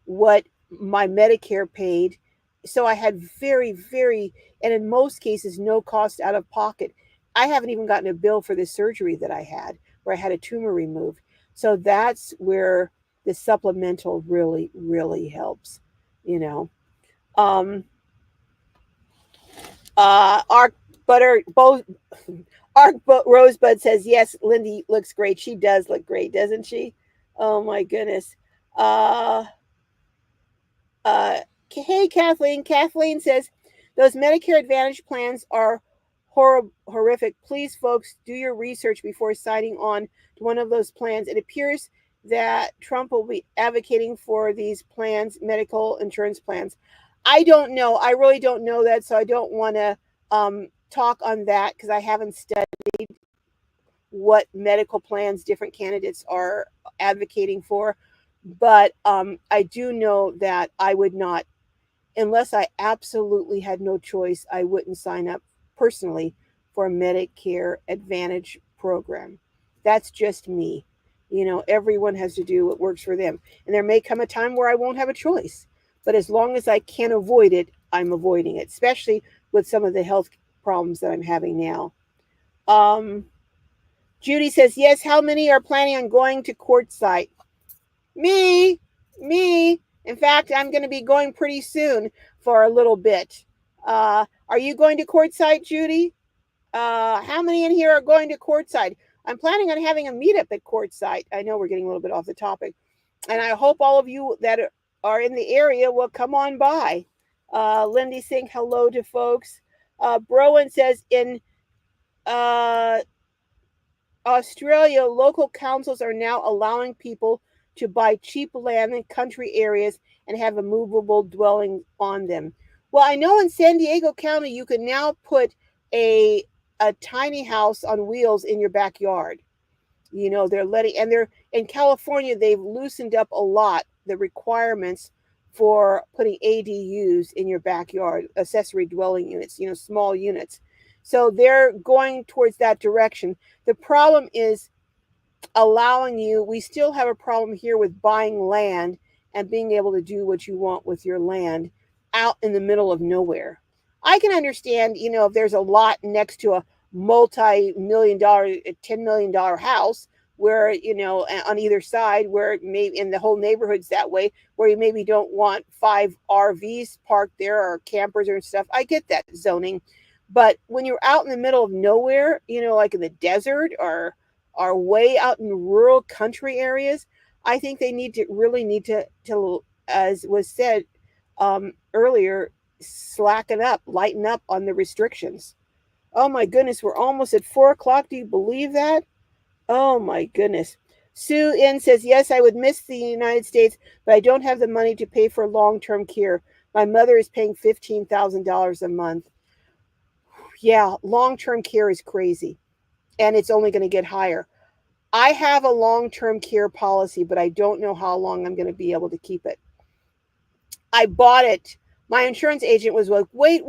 what my Medicare paid so I had very, very, and in most cases, no cost out of pocket. I haven't even gotten a bill for the surgery that I had, where I had a tumor removed. So that's where the supplemental really, really helps, you know. Um, Arc Butter, both Rosebud says, yes, Lindy looks great. She does look great, doesn't she? Oh my goodness. Uh, Uh, hey, Kathleen. Kathleen says those Medicare Advantage plans are horrific. Please, folks, do your research before signing on to one of those plans. It appears that Trump will be advocating for these plans, medical insurance plans. I don't know. I really don't know that, so I don't want to talk on that because I haven't studied what medical plans different candidates are advocating for. But I do know that I would not, unless I absolutely had no choice, I wouldn't sign up personally for a Medicare Advantage program. That's just me. You know, everyone has to do what works for them. And there may come a time where I won't have a choice. But as long as I can avoid it, I'm avoiding it, especially with some of the health problems that I'm having now. Um, Judy says, yes, how many are planning on going to Quartzsite? Me, me. In fact, I'm going to be going pretty soon for a little bit. Are you going to Quartzsite, Judy? How many in here are going to Quartzsite? I'm planning on having a meetup at Quartzsite. I know we're getting a little bit off the topic, and I hope all of you that are in the area will come on by. Lindy saying hello to folks. Browan says in uh, Australia, local councils are now allowing people to buy cheap land in country areas and have a movable dwelling on them. Well, I know in San Diego County you can now put a a tiny house on wheels in your backyard. You know, they're letting, and they're in California, they've loosened up a lot the requirements for putting ADUs in your backyard, accessory dwelling units, you know, small units. So they're going towards that direction. The problem is allowing you, we still have a problem here with buying land and being able to do what you want with your land out in the middle of nowhere. I can understand, you know, if there's a lot next to a multi-million-dollar, $10 million house where, you know, on either side, where maybe in the whole neighborhood's that way, where you maybe don't want 5 RVs parked there or campers or stuff. I get that zoning. But when you're out in the middle of nowhere, you know, like in the desert or are way out in rural country areas, I think they need to as was said earlier, slacken up, lighten up on the restrictions. Oh my goodness, we're almost at 4 o'clock. Do you believe that? Oh my goodness. Sue N says, yes, I would miss the United States, but I don't have the money to pay for long term care. My mother is paying $15,000 a month. Yeah, long term care is crazy, and it's only going to get higher. I have a long term care policy, but I don't know how long I'm going to be able to keep it. I bought it. My insurance agent was like, wait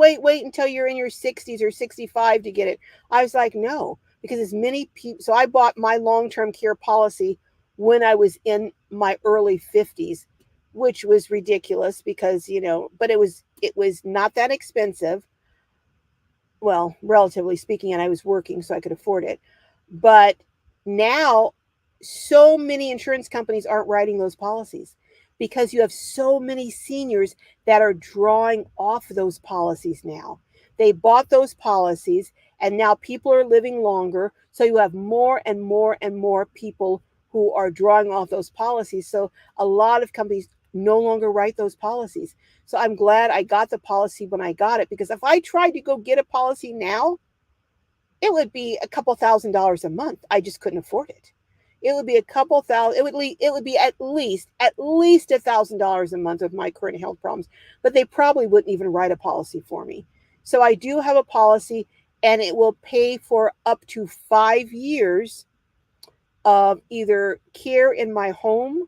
until you're in your 60s or 65 to get it. I was like, no, because as many people. So I bought my long term care policy when I was in my early 50s, which was ridiculous because, you know, but it was not that expensive. Well, relatively speaking, and I was working, so I could afford it. But now, so many insurance companies aren't writing those policies because you have so many seniors that are drawing off those policies now. They bought those policies, and now people are living longer. So you have more and more and more people who are drawing off those policies. So a lot of companies no longer write those policies. So I'm glad I got the policy when I got it, because if I tried to go get a policy now, it would be a couple $1,000s a month. I just couldn't afford it. It would be a couple thousand. It would be at least $1,000 a month with my current health problems. But they probably wouldn't even write a policy for me. So I do have a policy, and it will pay for up to 5 years of either care in my home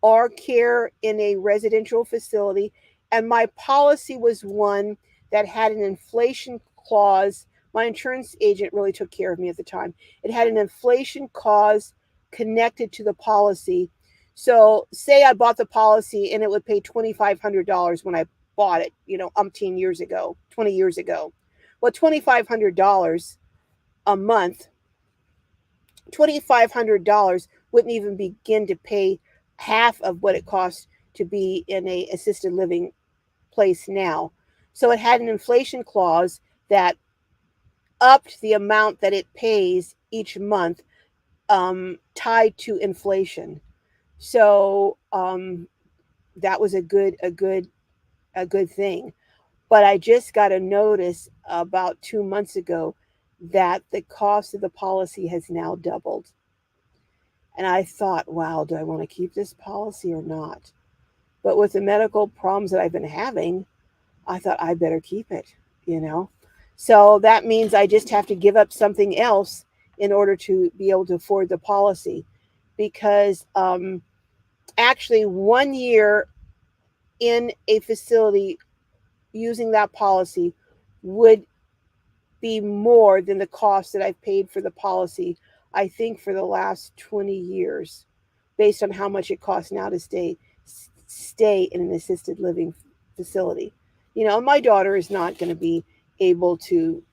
or care in a residential facility. And my policy was one that had an inflation clause. My insurance agent really took care of me at the time. It had an inflation clause connected to the policy. So, say I bought the policy and it would pay $2,500 when I bought it, umpteen years ago, 20 years ago. Well, $2,500 a month, $2,500 wouldn't even begin to pay half of what it costs to be in a assisted living place now. So it had an inflation clause that upped the amount that it pays each month, tied to inflation. So that was a good thing. But I just got a notice about 2 months ago that the cost of the policy has now doubled. And I thought, wow, do I want to keep this policy or not? But with the medical problems that I've been having, I thought I better keep it, you know? So that means I just have to give up something else in order to be able to afford the policy. Because actually, 1 year in a facility using that policy would be more than the cost that I've paid for the policy, I think, for the last 20 years, based on how much it costs now to stay in an assisted living facility. My daughter is not going to be able to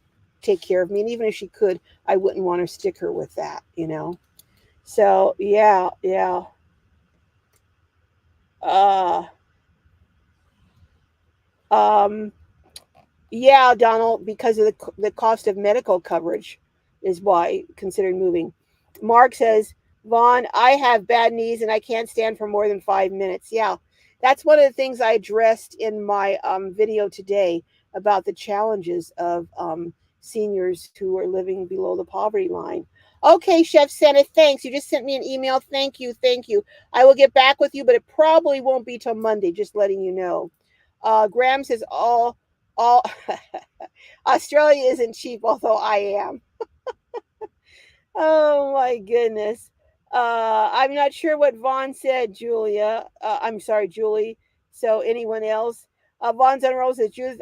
take care of me, and even if she could, I wouldn't want to stick her with that. So yeah. Uh, um, Yeah, Donald, because of the cost of medical coverage is why considering moving. Mark says, Vaughn, I have bad knees and I can't stand for more than 5 minutes. Yeah, that's one of the things I addressed in my video today about the challenges of seniors who are living below the poverty line. Okay, Chef Senna, thanks. You just sent me an email. Thank you. Thank you. I will get back with you, but it probably won't be till Monday, just letting you know. Graham says, all Australia isn't cheap, although I am. Oh my goodness. I'm not sure what Vaughn said, Julia. I'm sorry, Julie. So anyone else? Vaughn's on Rose says, Judith,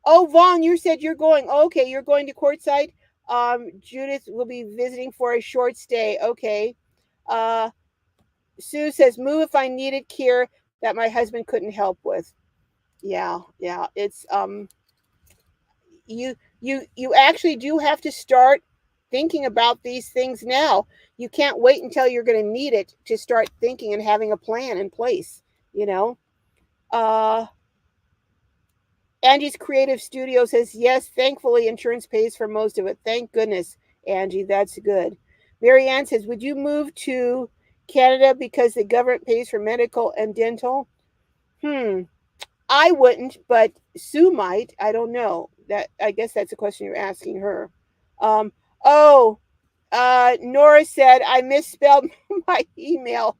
Vaughn, you said you're going. Okay, you're going to courtside. Judith will be visiting for a short stay. Okay. Uh, Sue says, move if I needed care that my husband couldn't help with. Yeah. It's you actually do have to start thinking about these things now. You can't wait until you're going to need it to start thinking and having a plan in place, you know. Uh Angie's Creative Studio says, yes, thankfully insurance pays for most of it. Thank goodness, Angie, that's good. Marianne says, would you move to Canada because the government pays for medical and dental? I wouldn't, but Sue might. I don't know. I guess that's a question you're asking her. Um, oh, Nora said I misspelled my email.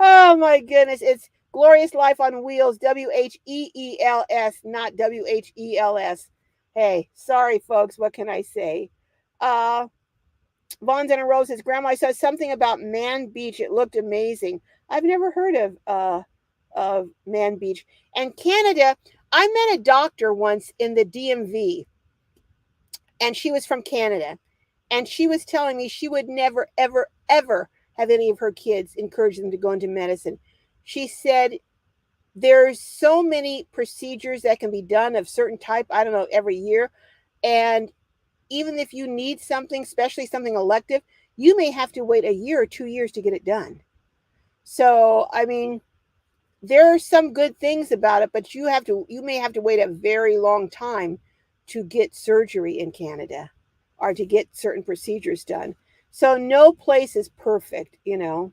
Oh my goodness, it's Glorious Life on Wheels, WHEELS, not WHELS. Hey, sorry folks, what can I say? Vaughn's and a Rose says, Grandma, I saw something about Man Beach. It looked amazing. I've never heard of Man Beach. And Canada, I met a doctor once in the DMV, and she was from Canada. And she was telling me she would never, ever, ever have any of her kids encourage them to go into medicine. She said there's so many procedures that can be done of certain type, I don't know, every year. And even if you need something, especially something elective, you may have to wait a year or 2 years to get it done. So, I mean, there are some good things about it, but you may have to wait a very long time to get surgery in Canada or to get certain procedures done. So no place is perfect, and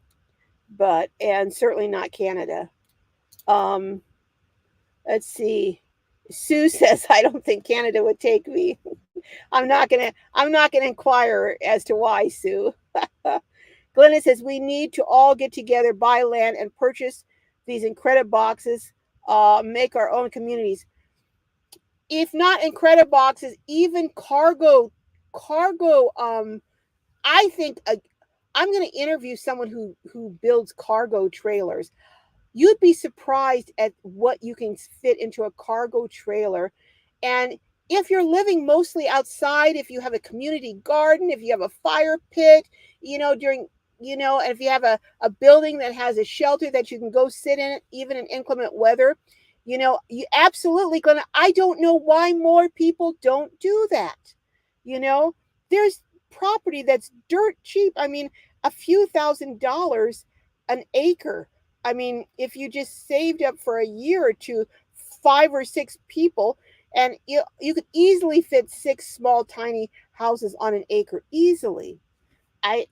certainly not Canada. Um, let's see. Sue says, I don't think Canada would take me. I'm not gonna inquire as to why, Sue. Glenna says we need to all get together, buy land, and purchase these incredible boxes, make our own communities. If not incredible boxes, even cargo. I think I'm going to interview someone who builds cargo trailers. You'd be surprised at what you can fit into a cargo trailer. And if you're living mostly outside, if you have a community garden, if you have a fire pit, and if you have a building that has a shelter that you can go sit in, even in inclement weather, You absolutely gonna. I don't know why more people don't do that. You know, there's property that's dirt cheap. I mean, a few $1,000s an acre. I mean, if you just saved up for a year or two, 5 or 6 people, and you could easily fit 6 small, tiny houses on an acre easily.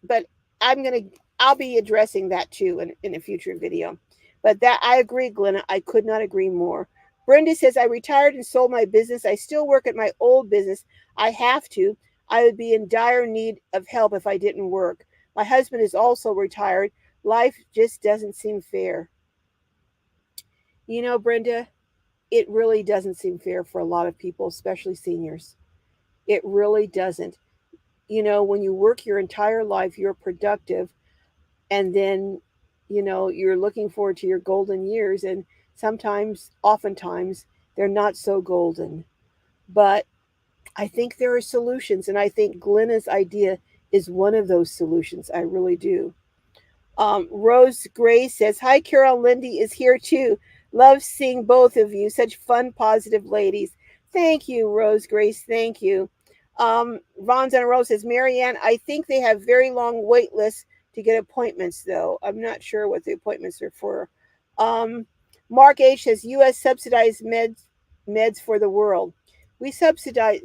But I'm gonna I'll be addressing that too in a future video. But that I agree, Glenna. I could not agree more. Brenda says I retired and sold my business. I still work at my old business. I have to. I would be in dire need of help if I didn't work. My husband is also retired. Life just doesn't seem fair. Brenda, it really doesn't seem fair for a lot of people, especially seniors. It really doesn't. When you work your entire life, you're productive, and then you're looking forward to your golden years, and oftentimes they're not so golden. But I think there are solutions, and I think Glenna's idea is one of those solutions. I really do. Rose Gray says, hi, Carol. Lindy is here too. Love seeing both of you. Such fun, positive ladies. Thank you, Rose Grace. Thank you. Ron's on a roll says, Marianne, I think they have very long wait lists to get appointments, though. I'm not sure what the appointments are for. Um, Mark H says, U.S. subsidized meds for the world. We subsidize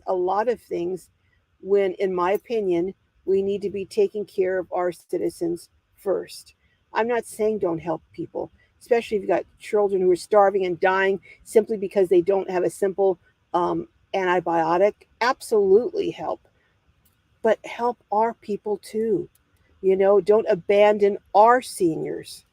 a lot of things when, in my opinion, we need to be taking care of our citizens first. I'm not saying don't help people, especially if you've got children who are starving and dying simply because they don't have a simple antibiotic. Absolutely help. But help our people too. Don't abandon our seniors.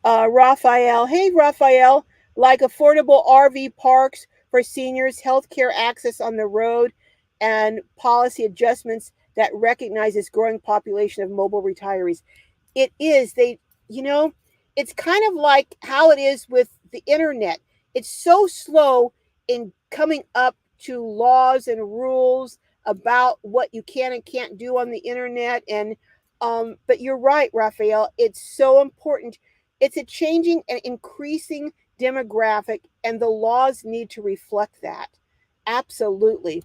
Raphael, hey, Raphael, like affordable RV parks for seniors, healthcare access on the road, and policy adjustments that recognizes growing population of mobile retirees. It is. You know, it's kind of like how it is with the internet. It's so slow in coming up to laws and rules about what you can and can't do on the internet. And but you're right, Raphael. It's so important. It's a changing and increasing demographic, and the laws need to reflect that. Absolutely.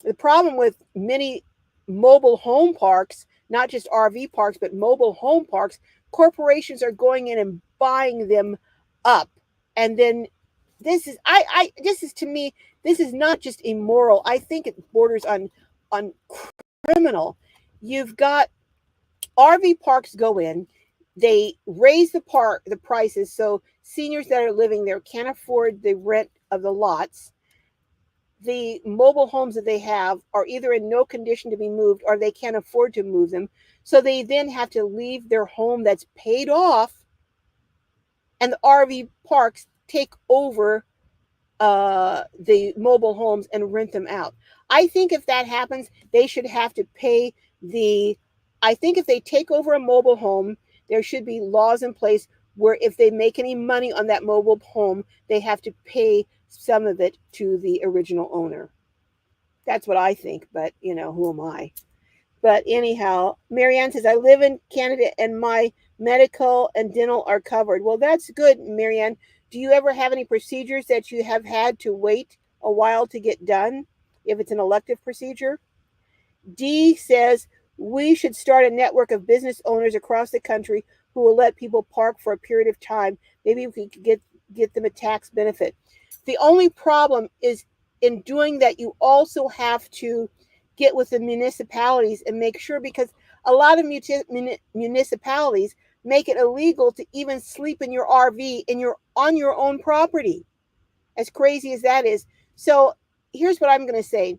The problem with many mobile home parks, not just RV parks, but mobile home parks, corporations are going in and buying them up. And then this is to me, this is not just immoral. I think it borders on criminal. You've got RV parks go in, they raise the prices so seniors that are living there can't afford the rent of the lots. The mobile homes that they have are either in no condition to be moved or they can't afford to move them. So they then have to leave their home that's paid off, and the RV parks take over the mobile homes and rent them out. I think if that happens, they should have to pay the. I think if they take over a mobile home, there should be laws in place where if they make any money on that mobile home, they have to pay some of it to the original owner. That's what I think, but who am I? But anyhow, Marianne says, I live in Canada and my medical and dental are covered. Well, that's good, Marianne. Do you ever have any procedures that you have had to wait a while to get done if it's an elective procedure? D says, we should start a network of business owners across the country who will let people park for a period of time. Maybe we could get them a tax benefit. The only problem is in doing that, you also have to get with the municipalities and make sure, because a lot of municipalities make it illegal to even sleep in your RV on your own property. As crazy as that is. So here's what I'm going to say.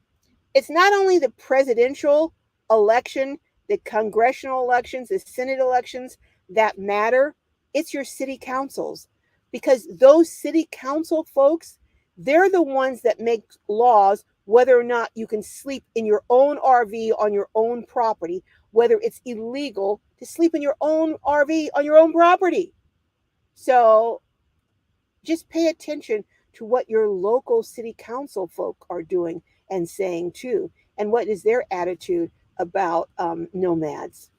It's not only the presidential election, the congressional elections, the Senate elections that matter, it's your city councils. Because those city council folks, they're the ones that make laws whether or not you can sleep in your own RV on your own property, whether it's illegal to sleep in your own RV on your own property. So just pay attention to what your local city council folk are doing and saying too, and what is their attitude about nomads.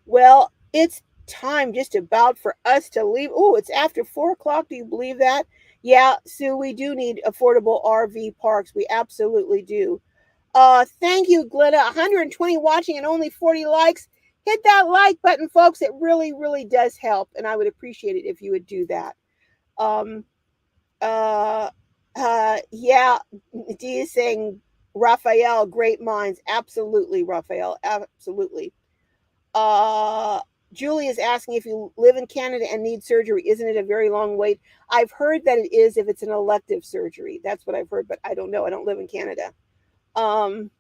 Well, it's time just about for us to leave. Oh, it's after 4 o'clock. Do you believe that? Yeah, Sue, we do need affordable RV parks. We absolutely do. Thank you, Glenna. 120 watching and only 40 likes. Hit that like button, folks. It really, really does help, and I would appreciate it if you would do that. Um, uh, yeah, Dee is saying, Raphael, great minds. Absolutely, Raphael. Absolutely. Uh, Julie is asking if you live in Canada and need surgery, isn't it a very long wait? I've heard that it is if it's an elective surgery. That's what I've heard, but I don't know. I don't live in Canada. Um,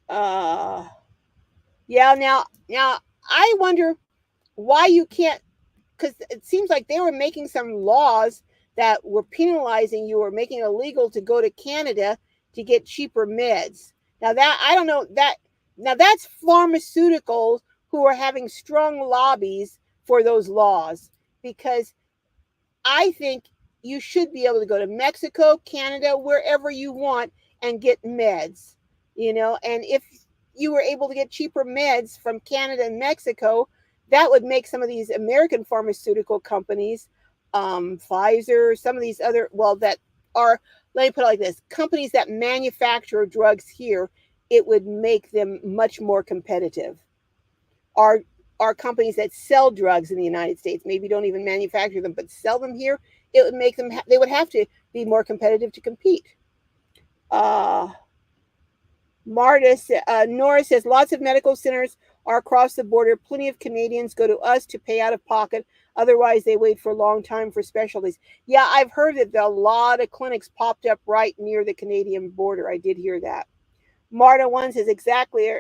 uh, yeah, now I wonder why you can't, because it seems like they were making some laws that were penalizing you or making it illegal to go to Canada to get cheaper meds. Now that I don't know that now that's pharmaceuticals who are having strong lobbies for those laws, because I think you should be able to go to Mexico, Canada, wherever you want and get meds, and if you were able to get cheaper meds from Canada and Mexico, that would make some of these American pharmaceutical companies, Pfizer, some of these other, well, that are, let me put it like this, companies that manufacture drugs here, it would make them much more competitive. Are companies that sell drugs in the United States, maybe don't even manufacture them, but sell them here, it would make them, they would have to be more competitive to compete. Uh, Nora says, lots of medical centers are across the border. Plenty of Canadians go to us to pay out of pocket. Otherwise, they wait for a long time for specialties. Yeah, I've heard that a lot of clinics popped up right near the Canadian border. I did hear that. Marta one says, exactly,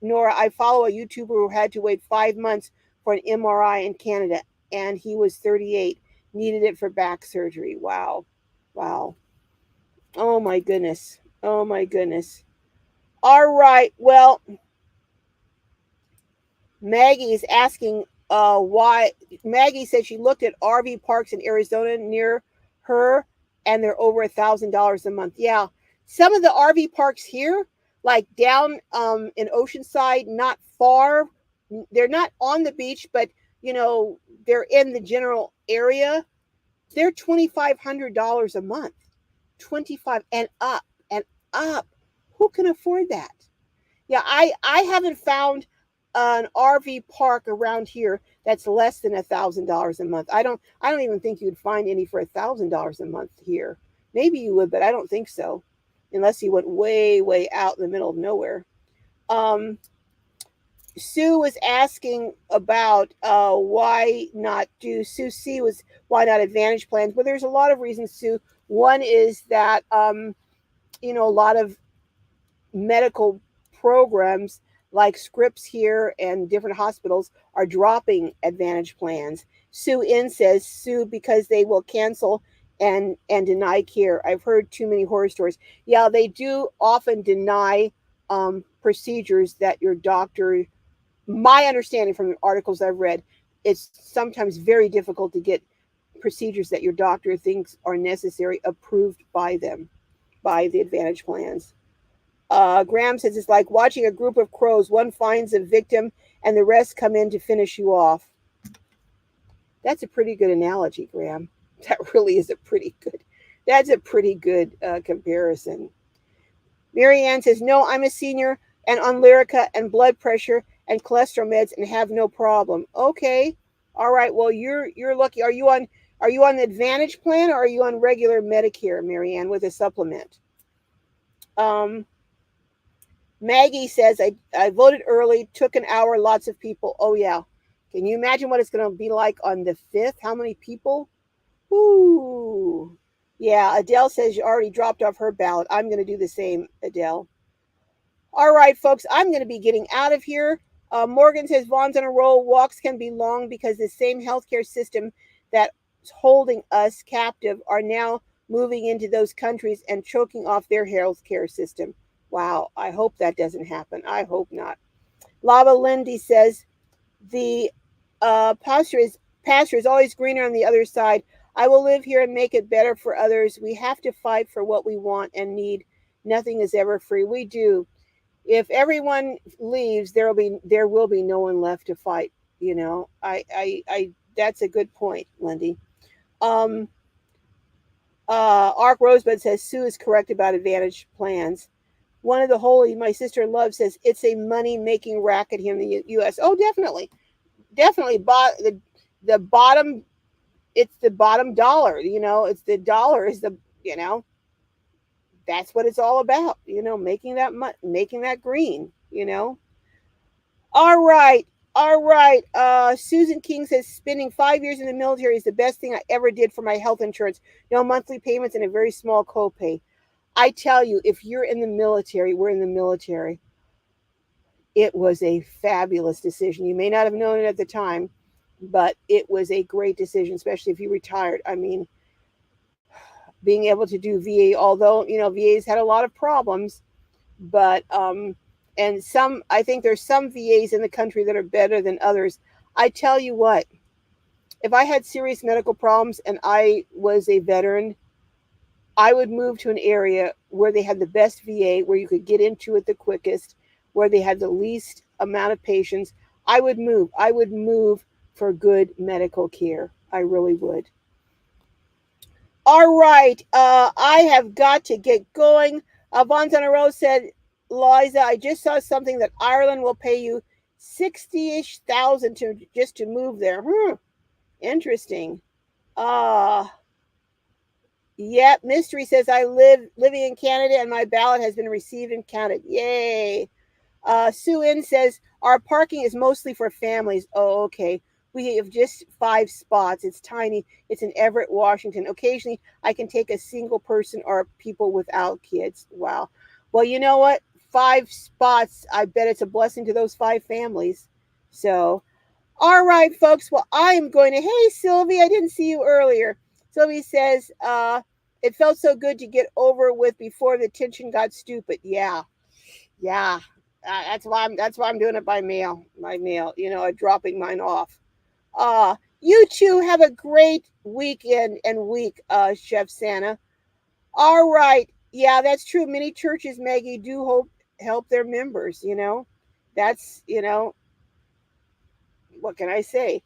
Nora, I follow a YouTuber who had to wait 5 months for an MRI in Canada, and he was 38, needed it for back surgery. Wow. Wow. Oh, my goodness. Oh, my goodness. All right. Well, Maggie is asking why. Maggie said she looked at RV parks in Arizona near her, and they're over $1,000 a month. Yeah, some of the RV parks here, like down in Oceanside, not far. They're not on the beach, but they're in the general area. They're $2,500 a month, 25 and up. Who can afford that? Yeah, I haven't found an RV park around here that's less than $1,000 a month. I don't even think you'd find any for $1,000 a month here. Maybe you would, but I don't think so, unless you went way way out in the middle of nowhere. Um, Sue was asking about why not do Sue C was why not Advantage plans. Well, there's a lot of reasons, Sue. One is that a lot of medical programs like Scripps here and different hospitals are dropping Advantage plans. Sue N says sue because they will cancel and deny care. I've heard too many horror stories. Yeah, they do often deny procedures that your doctor. My understanding from the articles I've read, it's sometimes very difficult to get procedures that your doctor thinks are necessary approved by them, by the Advantage plans. Graham says it's like watching a group of crows. One finds a victim and the rest come in to finish you off. That's a pretty good analogy, Graham. That really is that's a pretty good comparison. Marianne says, no, I'm a senior and on Lyrica and blood pressure and cholesterol meds and have no problem. Okay. All right. Well, you're lucky. Are you on the Advantage plan or are you on regular Medicare, Marianne, with a supplement? Maggie says, I voted early, took an hour, lots of people. Oh, yeah. Can you imagine what it's going to be like on the 5th? How many people? Ooh. Yeah, Adele says you already dropped off her ballot. I'm going to do the same, Adele. All right, folks, I'm going to be getting out of here. Morgan says Vaughn's on a roll. Walks can be long because the same healthcare system that's holding us captive are now moving into those countries and choking off their healthcare system. Wow, I hope that doesn't happen. I hope not. Lava Lindy says the pasture is always greener on the other side. I will live here and make it better for others. We have to fight for what we want and need. Nothing is ever free. We do. If everyone leaves, there will be no one left to fight. I that's a good point, Lindy. Um, Ark Rosebud says Sue is correct about Advantage plans. One of the holy my sister in love says it's a money making racket here in the U.S. Oh, definitely, definitely. The bottom, it's the bottom dollar. It's the dollar is the that's what it's all about. Making making that green. All right. All right. Susan King says spending 5 years in the military is the best thing I ever did for my health insurance. No monthly payments and a very small copay. I tell you, if you're in the military, we're in the military. It was a fabulous decision. You may not have known it at the time, but it was a great decision, especially if you retired. I mean, being able to do VA, although, VA's had a lot of problems, but and I think there's some VAs in the country that are better than others. I tell you what, if I had serious medical problems and I was a veteran, I would move to an area where they had the best VA, where you could get into it the quickest, where they had the least amount of patients. I would move for good medical care. I really would. All right. I have got to get going. Vons on a Row said, Liza, I just saw something that Ireland will pay you 60-ish thousand to just to move there. Interesting. Uh Yep. Mystery says I living in Canada and my ballot has been received and counted. Yay. Sue In says our parking is mostly for families. Oh, okay. We have just 5 spots. It's tiny. It's in Everett, Washington. Occasionally, I can take a single person or people without kids. Wow. Well, you know what? 5 spots. I bet it's a blessing to those 5 families. So, all right, folks. Well, I am going to. Hey, Sylvie, I didn't see you earlier. Sylvie says, it felt so good to get over with before the tension got stupid. Yeah, yeah. That's why I'm doing it by mail. By mail, dropping mine off. You two have a great weekend and week, Chef Santa. All right. Yeah, that's true. Many churches, Maggie, do help their members, That's, what can I say?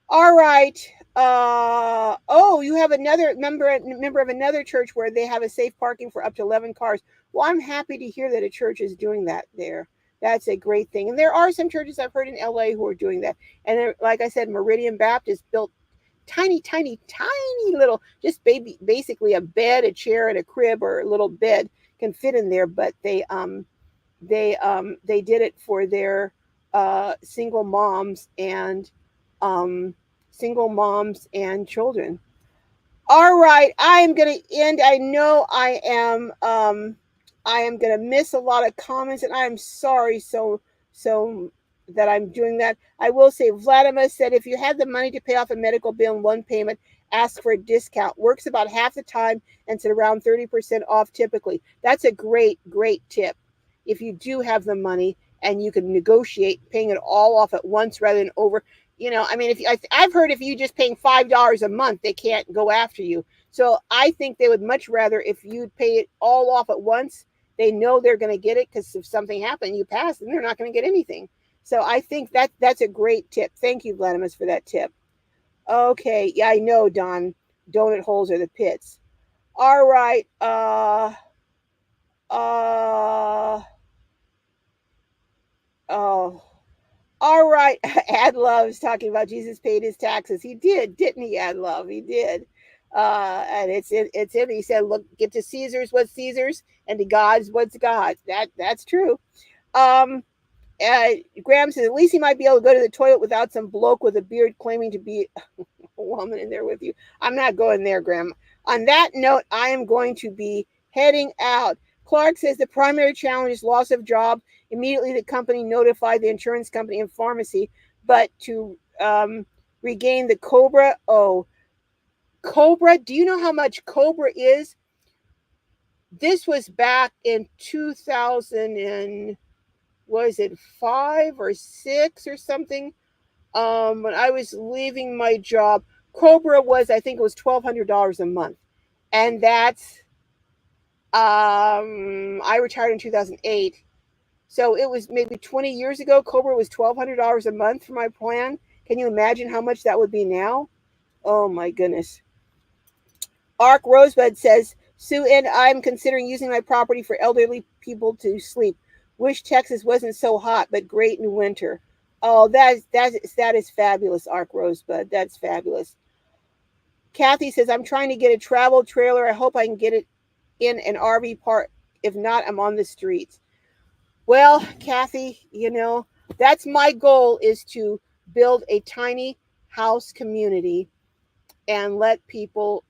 All right. Oh, you have another member of another church where they have a safe parking for up to 11 cars. Well, I'm happy to hear that a church is doing that there. That's a great thing. And there are some churches I've heard in LA who are doing that. And like I said, Meridian Baptist built tiny, tiny, tiny little, just basically a bed, a chair, and a crib or a little bed can fit in there. But they did it for their single moms and um, children. All right, I am going to end. I know I am going to miss a lot of comments, and I am sorry so that I'm doing that. I will say, Vladimir said, if you had the money to pay off a medical bill in one payment, ask for a discount. Works about half the time, and it's around 30% off typically. That's a great tip. If you do have the money and you can negotiate paying it all off at once rather than over, I mean, I've heard if you just paying $5 a month, they can't go after you. So I think they would much rather if you pay it all off at once. They know they're going to get it because if something happened, you pass, and they're not going to get anything. So I think that's a great tip. Thank you, Vladimir, for that tip. Okay, yeah, I know, Don. Donut holes are the pits. All right. Uh. Oh. All right. Ad Love is talking about Jesus paid his taxes. He did, didn't he, Ad Love? He did. And it's him. He said, look, get to Caesar's what's Caesar's and to God's what's God's. That's true. Um, Graham says, at least he might be able to go to the toilet without some bloke with a beard claiming to be a woman in there with you. I'm not going there, Graham. On that note, I am going to be heading out. Clark says the primary challenge is loss of job. Immediately, the company notified the insurance company and pharmacy, but to regain the Cobra. Oh, Cobra. Do you know how much Cobra is? This was back in 2000 and was it 5 or 6 or something? When I was leaving my job, Cobra was, I think it was $1,200 a month, and that's I retired in 2008. So it was maybe 20 years ago. Cobra was $1,200 a month for my plan. Can you imagine how much that would be now? Oh my goodness. Ark Rosebud says, Sue and I'm considering using my property for elderly people to sleep. Wish Texas wasn't so hot, but great in winter. Oh, that is fabulous, Ark Rosebud. That's fabulous. Kathy says, I'm trying to get a travel trailer. I hope I can get it in an RV park. If not, I'm on the streets. Well, Kathy, that's my goal, is to build a tiny house community and let people,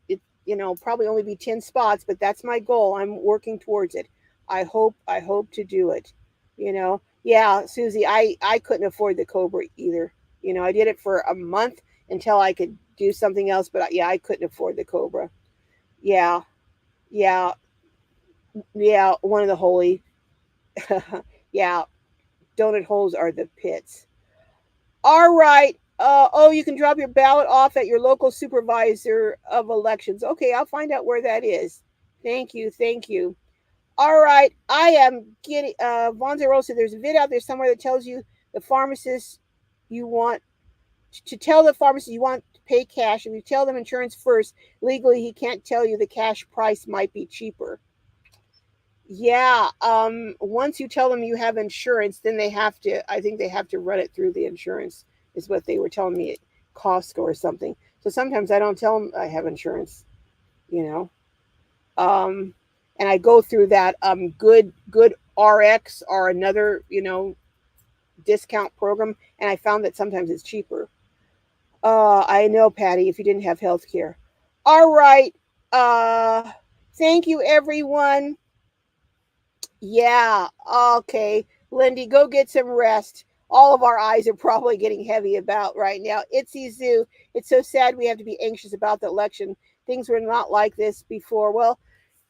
probably only be 10 spots, but that's my goal. I'm working towards it. I hope to do it. Yeah, Susie, I couldn't afford the Cobra either. I did it for a month until I could do something else, but yeah, I couldn't afford the Cobra. Yeah, yeah, yeah, one of the holy. Yeah, donut holes are the pits. All right. Oh, you can drop your ballot off at your local supervisor of elections. Okay, I'll find out where that is. Thank you. Thank you. All right. I am getting, Vonze Rosa, there's a vid out there somewhere that tells you the pharmacist you want to tell the pharmacist you want to pay cash. If you tell them insurance first, legally, he can't tell you the cash price might be cheaper. Yeah, once you tell them you have insurance, then I think they have to run it through the insurance, is what they were telling me at Costco or something. So sometimes I don't tell them I have insurance, you know. Um, and I go through that good RX or another, discount program, and I found that sometimes it's cheaper. I know, Patty, if you didn't have health care. All right. Uh, thank you, everyone. Yeah, okay. Lindy, go get some rest. All of our eyes are probably getting heavy about right now. Itsy Zoo, it's so sad we have to be anxious about the election. Things were not like this before. Well,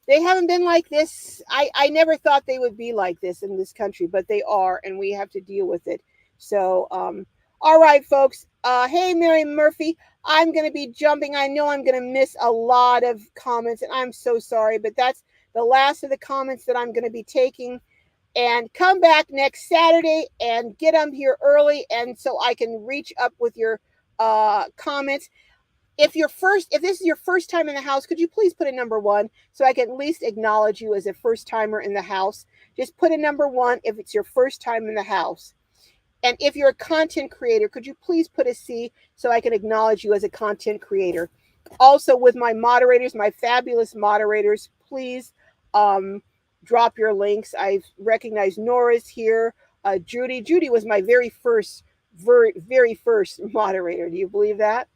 they haven't been like this. I never thought they would be like this in this country, but they are, and we have to deal with it. So, all right, folks. Hey, Mary Murphy, I'm going to be jumping. I know I'm going to miss a lot of comments, and I'm so sorry, but that's the last of the comments that I'm going to be taking. And come back next Saturday and get them here early, and so I can reach up with your comments. If this is your first time in the house, could you please put a number one so I can at least acknowledge you as a first timer in the house? Just put a number one if it's your first time in the house. And if you're a content creator, could you please put a C so I can acknowledge you as a content creator? Also, with my moderators, my fabulous moderators, please drop your links. I've recognized Nora's here. Judy was my very first moderator. Do you believe that?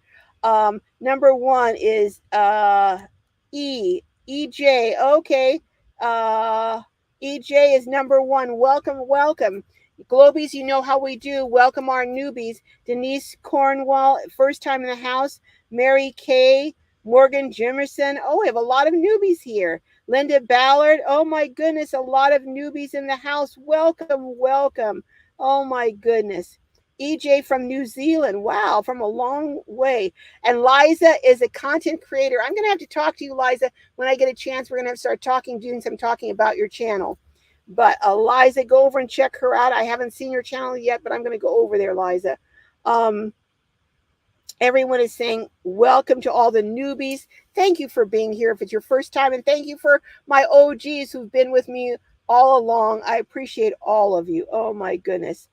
Number one is EJ. Okay. EJ is number one. Welcome, welcome. Globies, you know how we do. Welcome our newbies. Denise Cornwall, first time in the house. Mary Kay, Morgan Jimerson. Oh, we have a lot of newbies here. Linda Ballard. Oh my goodness, a lot of newbies in the house. Welcome, welcome. Oh my goodness. EJ from New Zealand. Wow, from a long way. And Liza is a content creator. I'm going to have to talk to you, Liza, when I get a chance. We're going to have to start doing some talking about your channel. But Liza, go over and check her out. I haven't seen your channel yet, but I'm going to go over there, Liza. Everyone is saying welcome to all the newbies. Thank you for being here if it's your first time. And thank you for my OGs who've been with me all along. I appreciate all of you. Oh, my goodness.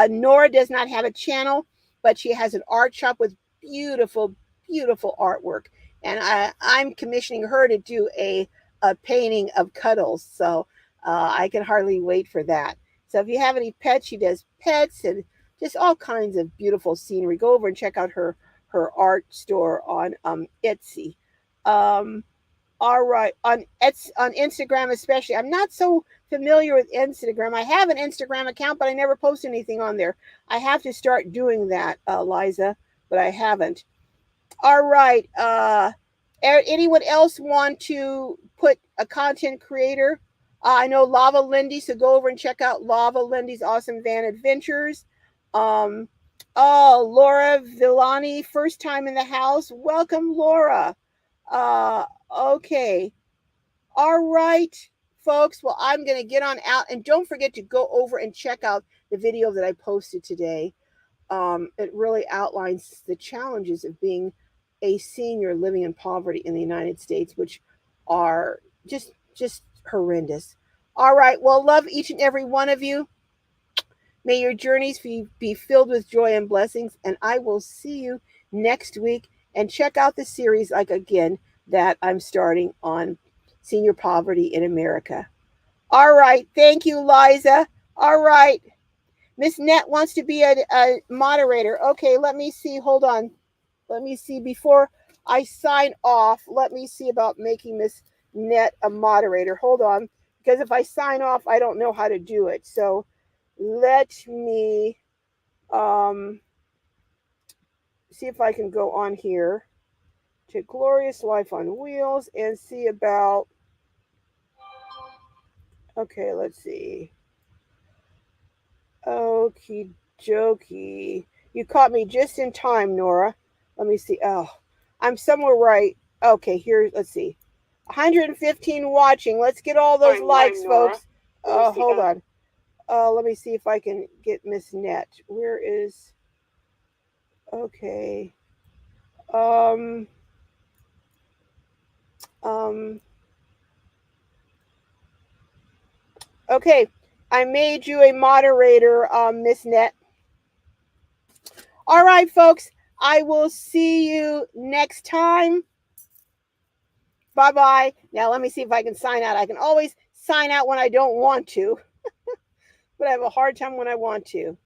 Nora does not have a channel, but she has an art shop with beautiful, beautiful artwork. And I'm commissioning her to do a painting of Cuddles. So I can hardly wait for that. So if you have any pets, she does pets and just all kinds of beautiful scenery. Go over and check out her art store on Etsy. All right, on Instagram especially. I'm not so familiar with Instagram. I have an Instagram account, but I never post anything on there. I have to start doing that, Liza, but I haven't. All right. Anyone else want to put a content creator? I know Lava Lindy, so go over and check out Lava Lindy's Awesome Van Adventures. Laura Villani, first time in the house. Welcome, Laura. Okay. All right, folks, well, I'm going to get on out. And don't forget to go over and check out the video that I posted today. It really outlines the challenges of being a senior living in poverty in the United States, which are just horrendous. All right. Well, love each and every one of you. May your journeys be filled with joy and blessings. And I will see you next week. And check out the series, like again, that I'm starting on senior poverty in America. All right. Thank you, Liza. All right. Miss Net wants to be a moderator. Okay, let me see. Hold on. Let me see. Before I sign off, let me see about making Miss Net a moderator. Hold on. Because if I sign off, I don't know how to do it. So let me see if I can go on here to Glorious Life on Wheels and see about. Okay, let's see. Okie dokie. You caught me just in time, Nora. Let me see. Oh, I'm somewhere right. Okay, here, let's see. 115 watching. Let's get all those likes, folks. Hold on. Let me see if I can get Miss Net. Where is. Okay. Okay. I made you a moderator, Miss Net. All right, folks. I will see you next time. Bye-bye. Now let me see if I can sign out. I can always sign out when I don't want to, but I have a hard time when I want to.